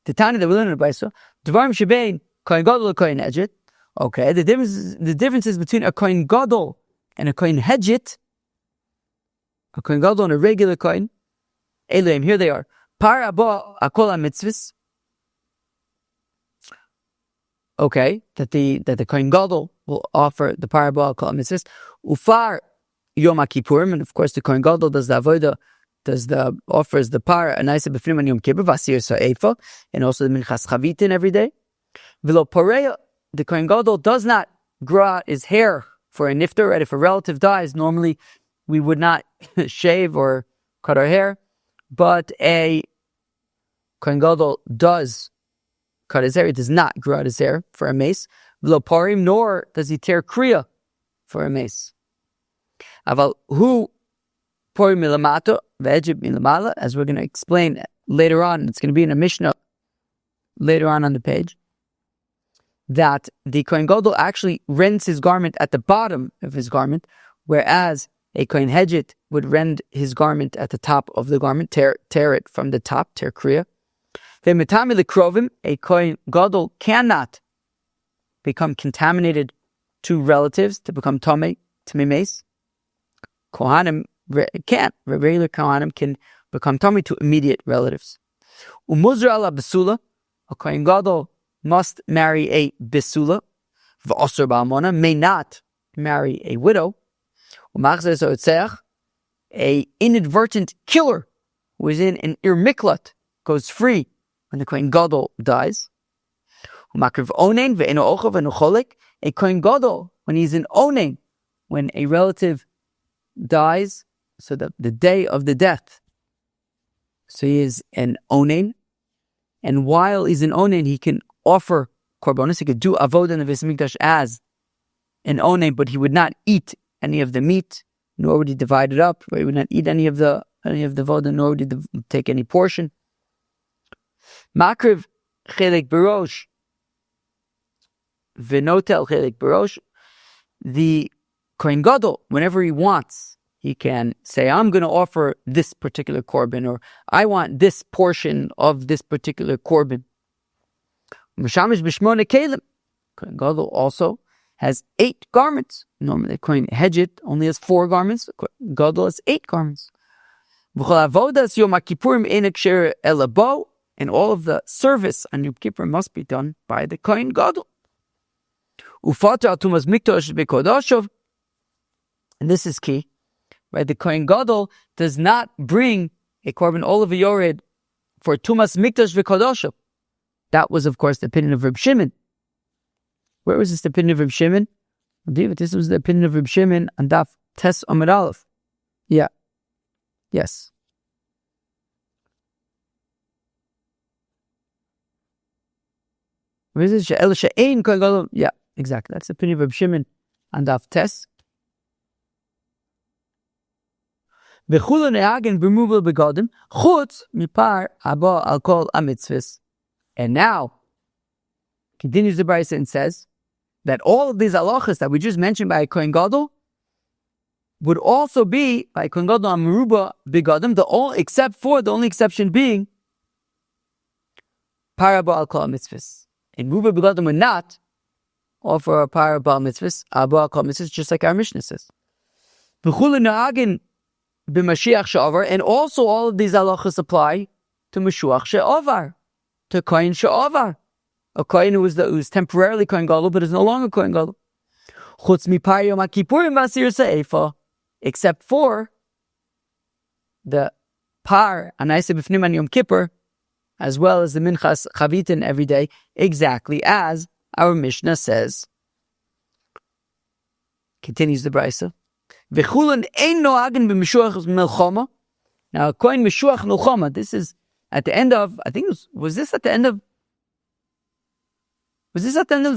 The Tanya that we learn in the Brisa, Dvarim Shebein Kohen Gadol Kohen Hedget, Okay, the difference is between a kohen gadol and a kohen hedgit. A kohen gadol and a regular kohen. Elohim, here they are. Par abo akol mitzvahs. Okay, that the kohen gadol will offer the par abo akol mitzvahs. Ufar Yom Kippurim, and of course the kohen gadol does the avodah, offers the par anaisa b'fnim on Yom Kippur vasir sa'efa, and also the minchas chavitin every day. V'lo pareya, the kohen gadol does not grow out his hair for a nifter. Right? If a relative dies, normally we would not shave or cut our hair, but a kohen gadol does cut his hair. He does not grow out his hair for a mace. V'lo parim, nor does he tear kriya for a mace. Aval hu porim milamato ve'ejib milamala, as we're going to explain later on. It's going to be in a Mishnah later on the page, that the kohen gadol actually rends his garment at the bottom of his garment, whereas a kohen hedgit would rend his garment at the top of the garment, tear it from the top, tear kriya. Ve'mitami lekrovim, a kohen gadol cannot become contaminated to relatives, to become tamei mace. Kohanim can't. Regular kohanim can become tamei to immediate relatives. Umuzra ala besula, a kohen gadol must marry a besula. V'osur ba'almona, may not marry a widow. Umachzer zo'etzeach, a inadvertent killer who is in an irmiklat goes free when the kohen gadol dies. Umakriv onein ve'eno ochav ve'eno cholek, a kohen gadol when he's in onein, when a relative dies, so that the day of the death, so he is an onein, and while he's an onein, he can offer korbanos. He could do avodah in the Beis Mikdash as an onein, but he would not eat any of the meat, nor would he divide it up. He would not eat any of the vodah, nor would he take any portion. Makriv chelek berosh v'notel chelek berosh. The kohen gadol, whenever he wants, he can say, I'm going to offer this particular korban, or I want this portion of this particular korban. Mishamish b'shmona kelim. Kohen gadol also has 8 garments. Normally, kohen hedgit only has 4 garments. Kohen gadol has 8 garments. V'chol avodas Yom Kippurim ein ksher ela bo, and all of the service on Yom Kippur must be done by the kohen gadol. Ufater al tumas mikdash bekodashov, and this is key, right? The kohen gadol does not bring a korban olav yored for tumas mikdash bekodashov. That was, of course, the opinion of Reb Shimon. Where was this the opinion of Reb Shimon? This was the opinion of Reb Shimon on Daf Tes Amud Aleph. Yeah. Yes. Where is it? Yeah, exactly. That's the opinion of Reb Shimon on Daf Tes. V'chulu ne'agen b'mubel begadim chutz mipar abo al kol hamitzvos. And now, continues the Brisa and says that all of these halachas that we just mentioned by a kohen gadol would also be by kohen gadol amruba begadim, the only exception being parabo al kol mitzvahs. And ruba begadim would not offer a parabo al mitzvahs, abo al kol mitzvahs, just like our Mishnah says. V'chulu na'agin b'mashiach she'avar, and also all of these halachas apply to Mashiach she'avar, to kohen she'avar, a kohen who was temporarily kohen gadol but is no longer kohen gadol. Chutz mipar Yom Kippurim vasir sa'efa, except for the par anaisa b'fnim on Yom Kippur, as well as the minchas chavitin every day, exactly as our Mishnah says. Continues the Brisa. V'chulen ein noagin b'mishuach melchama. Now, kohen mishuach melchama. This is at the end of, I think was this at the end of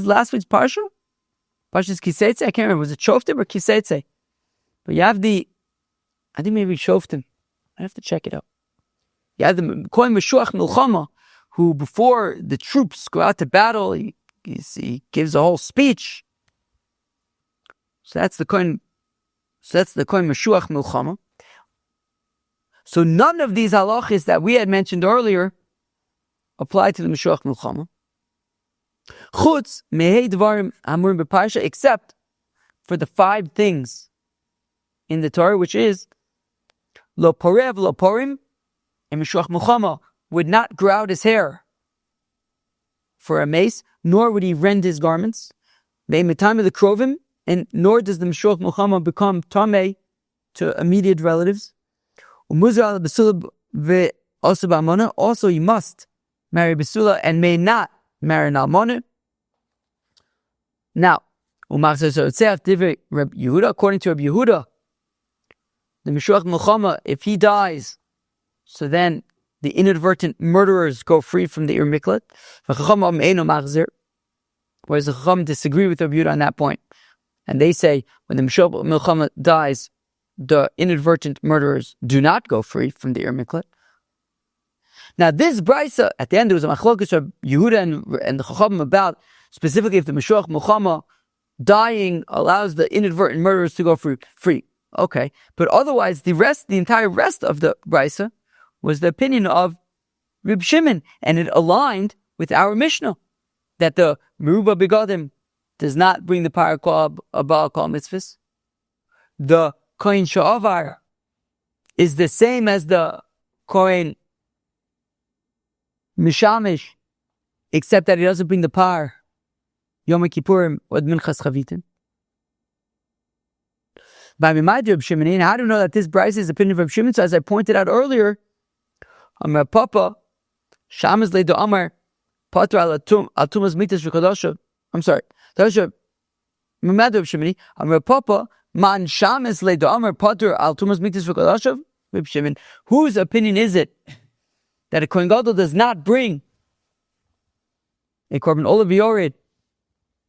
last week's parsha? Parshas Kiseitze? I can't remember. Was it Shoftim or Kiseitze? But you have I think maybe Shoftim. I have to check it out. You have the kohen mishuach melchama, who before the troops go out to battle, he gives a whole speech. So that's the kohen mishuach melchama. So none of these halachas that we had mentioned earlier apply to the Mashiach Milchama. Chutz mehei dvarim hamurim b'parsha, except for the 5 things in the Torah, which is lo porev lo porim, and mishuach muchama would not grow out his hair for a mace, nor would he rend his garments. Ve'imitam the krovim, and nor does the mishuach muchama become tamei to immediate relatives. Umuzar besula ve'osu ba'amona. Also, he must marry besula and may not marry an almona. Now, according to Reb Yehuda, the mishuach muchama, if he dies, so then the inadvertent murderers go free from the Ir Miklat. Whereas the Chacham disagree with Reb Yehuda on that point. And they say, when the mishuach muchama dies, the inadvertent murderers do not go free from the Ir Miklat. Now this brisa, at the end there was a machlokus of Yehuda and the Chacham about, specifically if the mishuach muchama dying allows the inadvertent murderers to go free. Okay, but otherwise the entire rest of the brisa was the opinion of Reb Shimon, and it aligned with our Mishnah that the meruba begadim does not bring the power of Baal Kol mitzvahs. The kohen sha'avar is the same as the kohen mishamish, except that it doesn't bring the power Yom Kippurim or Minchas Chavitim. By Mimad Reb Shimon, how do you know that this brisa is the opinion of Reb Shimon? So as I pointed out earlier, Amar Papa, Shamas Leido Amar, Patra al Tumas Mitas V'Kodoshav. I'm sorry. Mimad Reb Shimon, Amar Papa, Man Shamas Leido Amar, Patra al Tumas Mitas V'Kodoshav. Reb Shimon, whose opinion is it that a kohen gadol does not bring a korban olav yored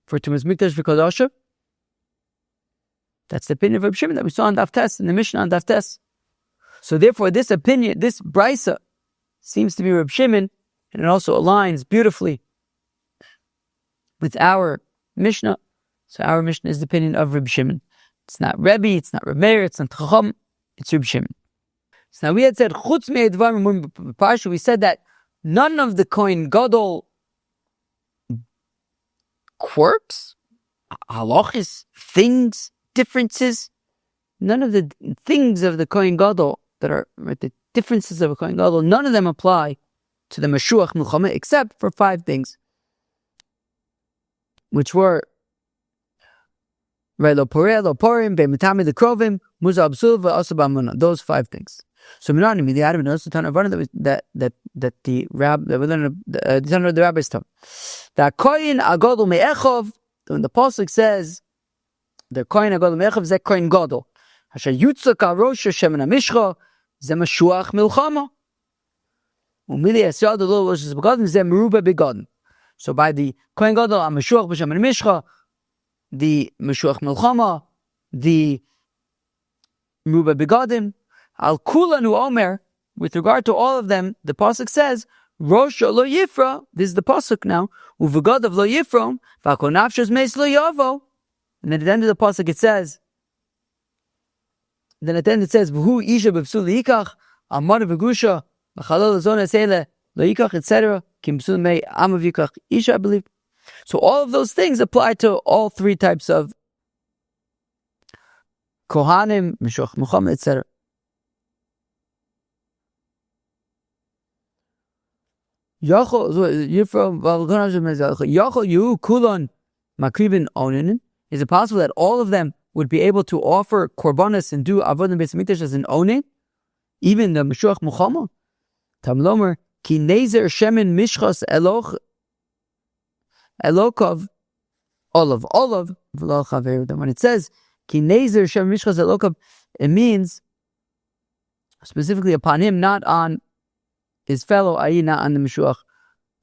for Tumas Mikdash V'Kodoshav? That's the opinion of Reb Shimon that we saw in Daf Tes, in the Mishnah on Daf Tes. So therefore, this opinion, this brisa, seems to be Reb Shimon, and it also aligns beautifully with our Mishnah. So our Mishnah is the opinion of Reb Shimon. It's not Rebbe, it's not Reb Meir, it's not Chacham, it's Reb Shimon. So now we had said, Chutz me'ei dvarim b'parsha, we said that none of the kohen gadol quirks, halachis, things, differences, none of the things of the kohen gadol that are the differences of a kohen gadol, none of them apply to the mishuach muchama except for 5 things, which were lo poreh, lo porim, be'mitami the krovim, muza absul v'asa b'amuna. Those 5 things. So Simanim, the Adam knows the ton of that the rabbis taught. That kohen agadol me'echov, when the pasuk says the kohen agadol me'echov is that kohen gadol. Hasher yutzak al Rosh shemen hamishkhah ze mishuach milchama. Umili asad the Rosh is begadim ze meruba begadim. So by the kohen gadol a mishuach b'shemen hamishkhah, the mishuach milchama, the meruba begadim. Al kulanu omer, with regard to all of them, the pasuk says, Rosh lo yifra, this is the pasuk now, uvegadav lo yifrom, v'akol nafshos meis lo yavo. And then at the end of the pasuk it says, V'hu isha b'psul yikach, amar v'gusha, v'chalol zon esele lo yikach, etc. Kim psul mei amav yikach isha, I believe. So all of those things apply to all 3 types of kohanim, mishuach muchama, etc. Yachol Yehu Kulon Makribin Onin. Is it possible that all of them would be able to offer korbanos and do avodah beis hamikdash as an onin? Even the mishuach muchama? Tamlomer ki nezer shemen mishchas elokov olav v'lo chaver. When it says ki nezer shemen mishchas elokov, it means specifically upon him, not on his fellow, i.e. not on the mishuach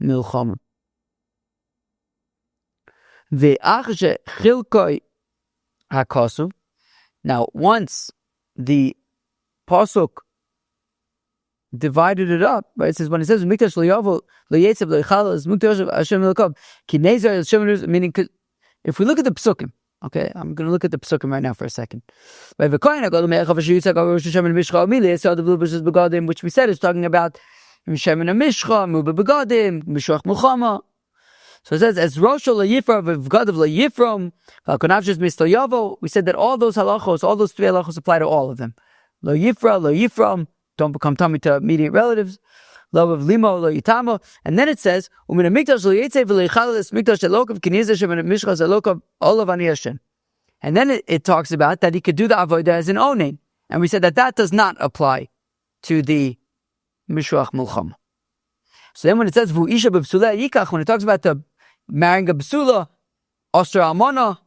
milchama. Ve'achshe chilkoi hakasu. Now, once the pasuk divided it up, right? It says when it says mikdash lo yavo lo yetzav lo yichal is mikdash Hashem elokov ki nezer Hashem, meaning if we look at the psukim. Okay, I'm going to look at the psukim right now for a second. Which we said is talking about shemen hamishkhah, muba begadim, mishuach muchama. So it says, as Rosh Yifra v'Gadav Yifram, Konavshis Mislo Yavo. We said that all those halachos, all those three halachos apply to all of them. Lo Yifra, Lo Yifram, don't become tummy to immediate relatives. Lo of Limo, Lo Yitamo. And then it says, Umin Mikdash Lo Yitze v'Leichalis Mikdash Elokav Kinizah Shemen Hamishkhah Elokav Olav Ani Hashem. And then it talks about that he could do the avodah as an onen. And we said that does not apply to the Mishloach Milchama. So then when it says Vu Isha b'Bsula Yikach, when it talks about the marrying a B'sula, Ostra Almana,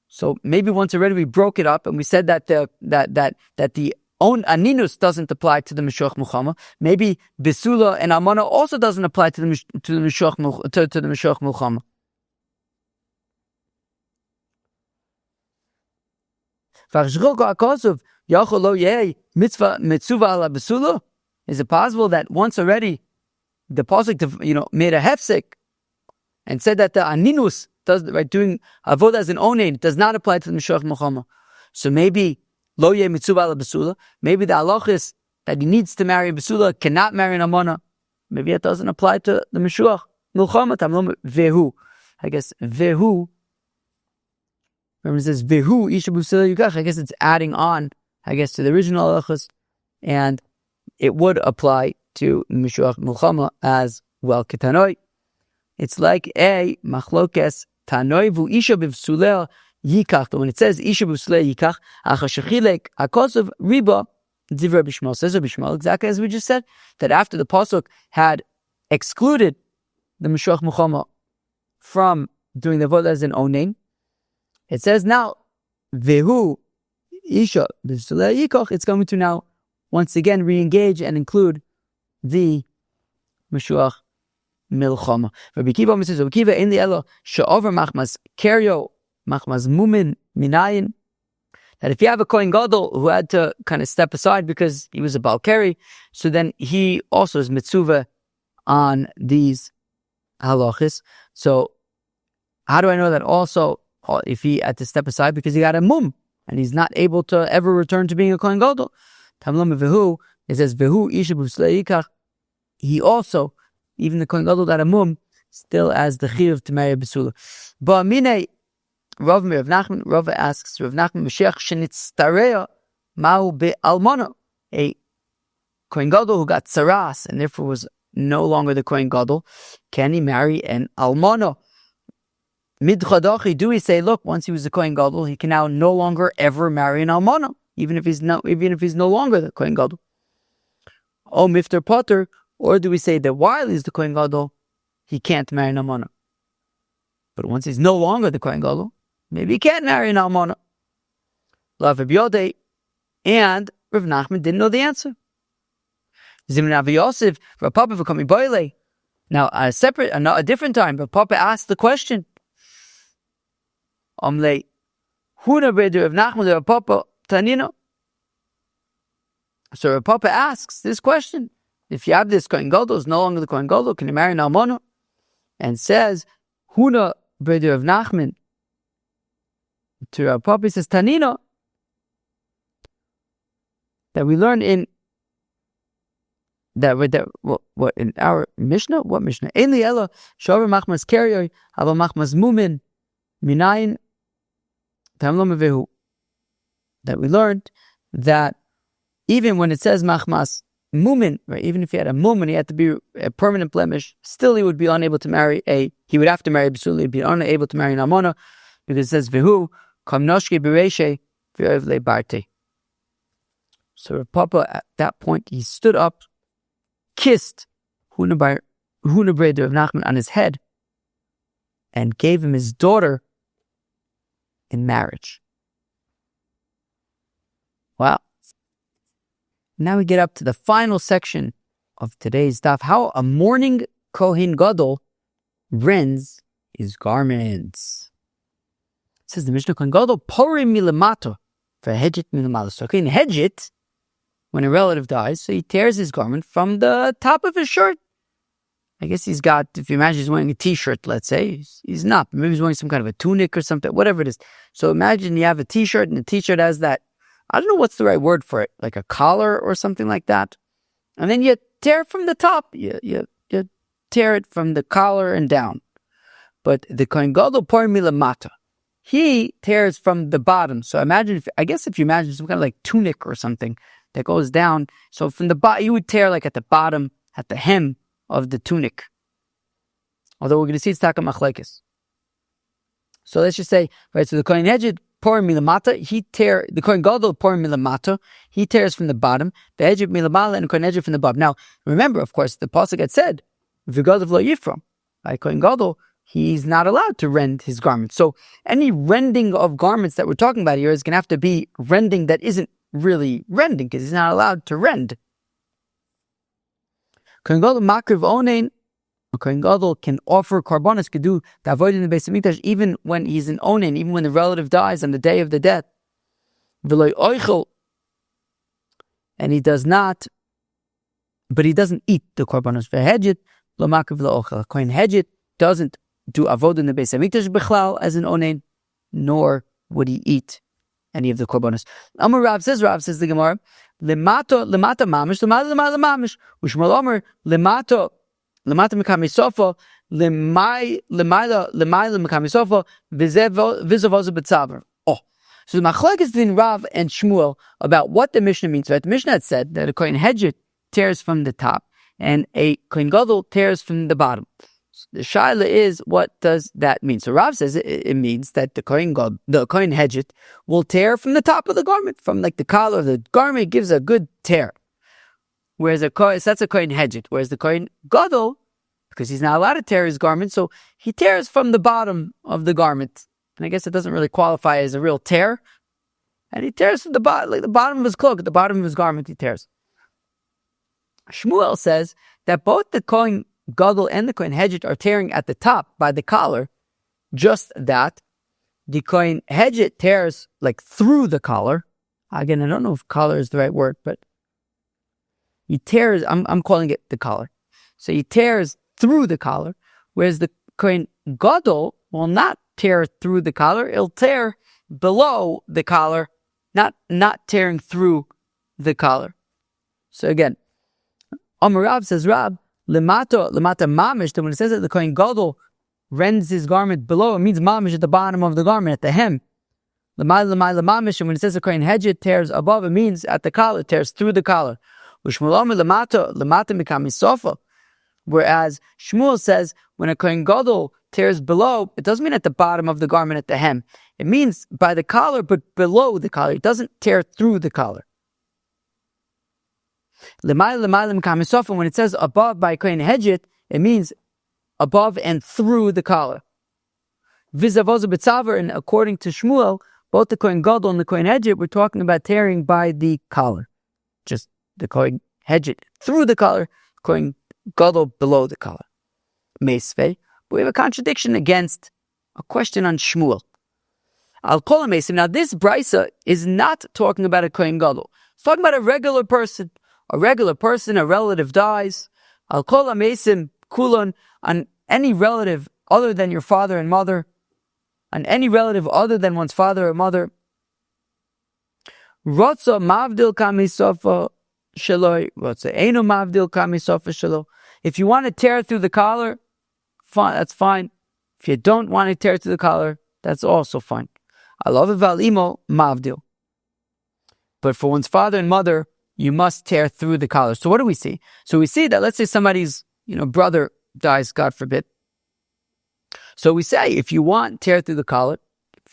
so maybe once already we broke it up and we said that the own Aninus doesn't apply to the Mishloach Milchama. Maybe B'sula and Almana also doesn't apply to the Mishloach Milchama. Is it possible that once already the pasuk made a hefsek and said that the aninus doing avodah as an onen does not apply to the mishloach milchama? So maybe lo yeh mitzuva ala besula. Maybe the halachis that he needs to marry a besula cannot marry an amana. Maybe it doesn't apply to the mishloach milchama. Tamlom vehu. I guess vehu. Remember it says vehu isha b'sula yukach. I guess it's adding on, to the original halachos, and it would apply to Mishloach Milchama as well. Ketanoi. It's like a machlokes tanoi vu isha b'vsuleh yikach. When it says isha b'vsuleh yikach, achashachilek akosov riba divra b'shmal. Says b'shmal exactly as we just said, that after the pasuk had excluded the Mishloach Milchama from doing the avodah as an onen, it says now vehu isha b'vsuleh yikach. It's going to now once again re-engage and include the Mishloach Milchama. Rabbi Kiva says, Rabbi Kiva in the elo she'over machmas kerio machmas mumin minayin. That if you have a kohen gadol who had to kind of step aside because he was a bal keri, so then he also is mitzuvah on these halachis. So how do I know that also if he had to step aside because he got a mum and he's not able to ever return to being a kohen gadol? Tamlam vehu, it says vehu isha b'vsuleh yikach. He also, even the kohen gadol that a mum, still has the chiyuv to marry a besula. Ba'amine Rav Nachman, Rav asks Rav Nachman Mashiach shenitztareya ma'u be'almana, a kohen gadol who got tsaras and therefore was no longer the kohen gadol, can he marry an almana? Midchadachi, do we say, look, once he was a kohen gadol, he can now no longer ever marry an almana, even if he's no longer the kohen gadol? Oh, mifter potter, or do we say that while he's the kohen gadol, he can't marry an almana? But once he's no longer the kohen gadol, maybe he can't marry an almana. Rav Yodei and Rav Nachman didn't know the answer. Zimna v'Yosef, Rav Papa v'Kami Boile. Now, a different time, Rav Papa asked the question. Amlei, Huna breder Rav Nachman Rav Papa Tanino. So Rav Papa asks this question: if you have this kohen gadol is no longer the kohen gadol, can you marry an almana? And says Huna breder Rav Nachman to Rav Papa, says Tanino, that we learn in what in our Mishnah? What Mishnah? In the Ella Shover Machmas Kerioy Hava Machmas Mumin Minayin Tamlom Vehu. That we learned that even when it says Machmas Mumin, right, even if he had a mumin, he had to be a permanent blemish, still he would be unable to marry he would have to marry a B'suli, he'd be unable to marry an almana, because it says Vehu Kam Noshki Bereshe V'Ovle Barte. So Rav Papa at that point he stood up, kissed Huna Breder of Nachman on his head, and gave him his daughter in marriage. Wow. Now we get up to the final section of today's daf, how a mourning kohen gadol rends his garments. It says the Mishnah, kohen gadol porim milamato v'hedjit milamato. So kohen hedjit, when a relative dies, so he tears his garment from the top of his shirt. I guess he's got, if you imagine he's wearing a t-shirt, let's say, he's not, maybe he's wearing some kind of a tunic or something, whatever it is. So imagine you have a t-shirt and the t-shirt has that, I don't know what's the right word for it, like a collar or something like that. And then you tear from the top, you tear it from the collar and down. But the kohen gadol por milamata, he tears from the bottom. So imagine, if you imagine some kind of like tunic or something that goes down. So from the bottom, you would tear like at the bottom, at the hem of the tunic. Although we're going to see it's taka machlekes. So let's just say, right, so the kohen hejed por milamata, the kohen gadol por milamata, he tears from the bottom, the hejed milamala, and the kohen hejed from the bottom. Now, remember, of course, the pasuk had said, v'gadol lo yifram, right, kohen gadol, he's not allowed to rend his garments. So any rending of garments that we're talking about here is going to have to be rending that isn't really rending, because he's not allowed to rend. Kohen gadol makriv onein, a kohen gadol can offer karbonos, could do the avoid in the Beis Hamikdash even when he's an onein, even when the relative dies on the day of the death. V'lo oichel, and he doesn't eat the karbonos. V'hedjit lo makriv lo ochel. Kohen hejit doesn't do avodah in the Beis Hamikdash bechlal as an onein, nor would he eat any of the korbanos. Amar Rav says the Gemara, lemata mamish, lemata mamish, u'shmal Amar lemata mekamisofa, lemay mekamisofa, v'zavoza betzaver. Oh, so the machlokes is between Rav and Shmuel about what the Mishnah means. Right? The Mishnah had said that a kohen hejit tears from the top and a kohen gadol tears from the bottom. The shaila is, what does that mean? So Rav says it means that the kohen hejit will tear from the top of the garment, from like the collar of the garment. It gives a good tear. Whereas that's a kohen hejit. Whereas the kohen gadol, because he's not allowed to tear his garment, so he tears from the bottom of the garment. And I guess it doesn't really qualify as a real tear. And he tears from the bottom, like the bottom of his cloak, at the bottom of his garment, he tears. Shmuel says that both the kohen gadol and the kohen hejit are tearing at the top by the collar, just that the kohen hejit tears like through the collar. Again, I don't know if collar is the right word, but he tears, I'm calling it the collar. So he tears through the collar, whereas the kohen gadol will not tear through the collar, it'll tear below the collar, not tearing through the collar. So again, Amar Rav says, Rab, lemata mamish, that when it says that the kohen gadol rends his garment below, it means mamish at the bottom of the garment, at the hem. Lemay mamish, and when it says the kohen hejit tears above, it means at the collar, it tears through the collar. Lemata mikamisofa. Whereas Shmuel says when a kohen gadol tears below, it doesn't mean at the bottom of the garment, at the hem. It means by the collar, but below the collar. It doesn't tear through the collar. When it says above by kohen hejit, it means above and through the collar. And according to Shmuel, both the kohen gadol and the kohen hejit were talking about tearing by the collar. Just the kohen hejit through the collar, kohen gadol below the collar. Meisvei, but we have a contradiction against a question on Shmuel. I'll call him Mesim. Now this brisa is not talking about a kohen gadol. It's talking about a regular person. A relative dies. I'll call Mesim kulon on any relative other than your father and mother, on any relative other than one's father or mother. Rotza mavdil kamisofa shaloi. Rotza eino mavdil kamisofa shaloi. If you want to tear through the collar, fine, that's fine. If you don't want to tear through the collar, that's also fine. I love it valimo mavdil. But for one's father and mother, you must tear through the collar. So what do we see? So we see that, let's say somebody's, brother dies, God forbid. So we say, if you want, tear through the collar,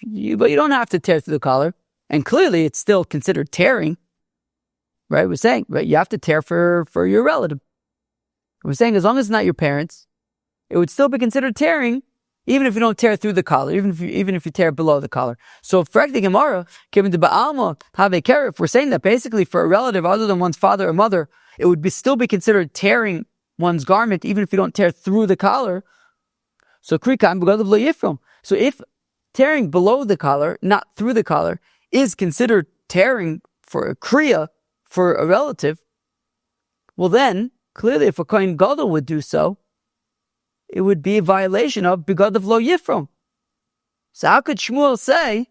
but you don't have to tear through the collar. And clearly it's still considered tearing, right? We're saying, right, you have to tear for your relative. We're saying as long as it's not your parents, it would still be considered tearing, even if you don't tear through the collar, even if you tear below the collar. So for the Gemara, given to Ba'alma, if we're saying that basically for a relative other than one's father or mother, it would still be considered tearing one's garment, even if you don't tear through the collar. So so if tearing below the collar, not through the collar, is considered tearing for a kriya, for a relative, well then, clearly if a kohen gadol would do so, it would be a violation of begadav lo yifrom. So how could Shmuel say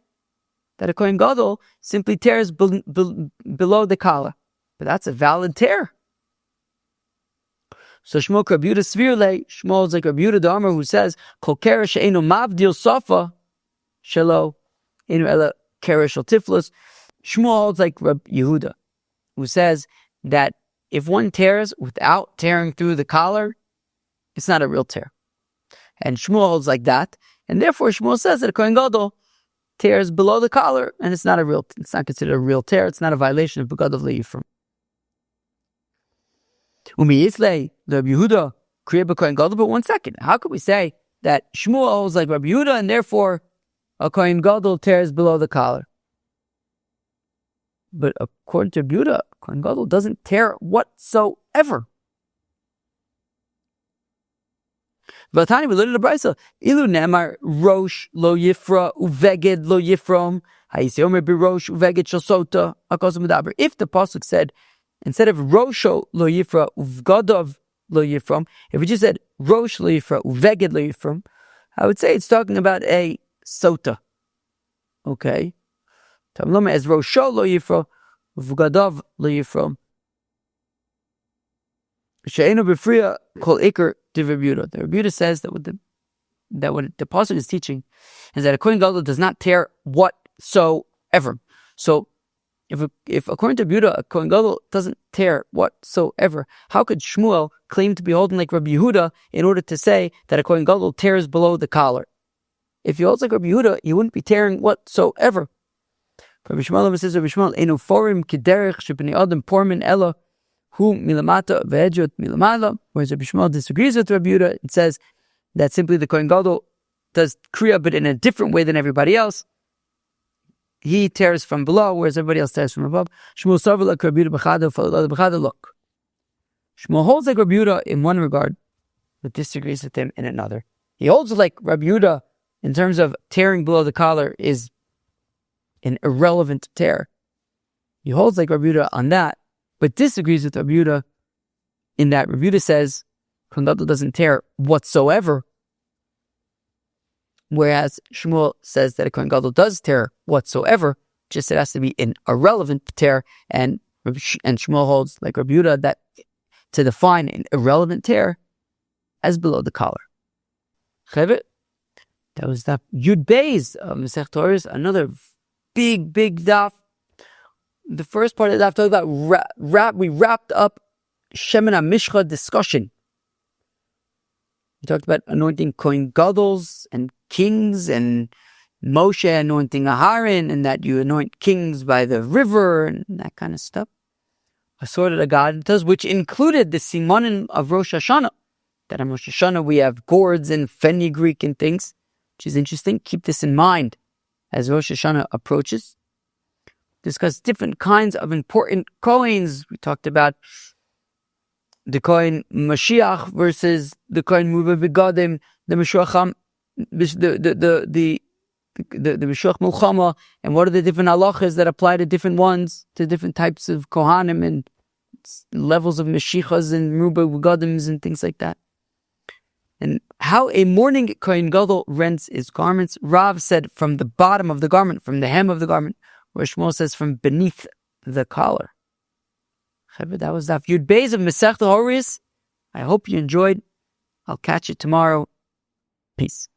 that a kohen gadol simply tears below the collar? But that's a valid tear. So Shmuel Rabbi Yehuda Svirle, Shmuel is like Rabbi Yehuda the Amar who says, Kol keresh she'einu mavdil safa shelo einu ela keresh al tiflus. Shmuel holds like Rabbi Yehuda, who says that if one tears without tearing through the collar, it's not a real tear. And Shmuel holds like that, and therefore Shmuel says that a kohen gadol tears below the collar, and it's not considered a real tear. It's not a violation of gadol le'ifrim. Umiyislei Rabbi Yehuda kriya b'kohen gadol. But 1 second, how could we say that Shmuel holds like Rabbi Yehuda, and therefore a kohen gadol tears below the collar? But according to Rabbi Yehuda, kohen gadol doesn't tear whatsoever. Vatani, we learned in the Brisa, ilu nemar Rosh lo yifra uveged lo yifrom hayisi omer bi Rosh uveged shosota akosum medaber. If the pasuk said instead of Rosho lo yifra uvgadov lo yifrom, if we just said Rosh lo yifra uveged lo yifrom, I would say it's talking about a sota. Okay. Tamlama as Rosho lo yifra uvgadov lo yifrom. She'enu b'friya kol ikar to Rabbi Yehuda. The Rabbi Yehuda says that what the pasuk is teaching is that a kohen gadol does not tear whatsoever. So, if according to Rabbi Yehuda, a kohen gadol doesn't tear whatsoever, how could Shmuel claim to be holding like Rabbi Yehuda in order to say that a kohen gadol tears below the collar? If he holds like Rabbi Yehuda, he wouldn't be tearing whatsoever. Rabbi Shmuel says, Rabbi Shmuel, enu forim kiderech shebnei adam pormin ela hu milamata ve'edjot milamala. Whereas Rabbi Shmuel disagrees with Rabbi Yehuda and says that simply the kohen gadol does kriya, but in a different way than everybody else. He tears from below, whereas everybody else tears from above. Shmuel sarva like Rabbi Yehuda b'chada. Look, Shmuel holds like Rabbi Yehuda in one regard, but disagrees with him in another. He holds like Rabbi Yehuda in terms of tearing below the collar is an irrelevant tear. He holds like Rabbi Yehuda on that, but disagrees with Rabbi Yehuda in that Rabbi Yehuda says kohen gadol doesn't tear whatsoever, whereas Shmuel says that a kohen gadol does tear whatsoever, just it has to be an irrelevant tear, and Shmuel holds like Rabbi Yehuda that to define an irrelevant tear as below the collar. That was Daf Yud Beis of Masechet Horayos, another big daf. The first part of the daf talked about we wrapped up shemen hamishkhah discussion. We talked about anointing kohen gadols and kings, and Moshe anointing Aharon, and that you anoint kings by the river and that kind of stuff. Assorted agadatas, which included the Simanim of Rosh Hashanah. That on Rosh Hashanah we have gourds and fenugreek and things, which is interesting. Keep this in mind as Rosh Hashanah approaches. Discuss different kinds of important koheins. We talked about the kohen Mashiach versus the kohen Muba Begadim, the Mashiach, the Mashiach Mulchama, and what are the different halachas that apply to different ones, to different types of kohanim and levels of Mashiachas and Muba Begadims and things like that. And how a mourning kohen gadol rents his garments. Rav said from the bottom of the garment, from the hem of the garment, where Shmuel says from beneath the collar. That was Daf Yud Beis of Masechet Horayos. I hope you enjoyed. I'll catch you tomorrow. Peace.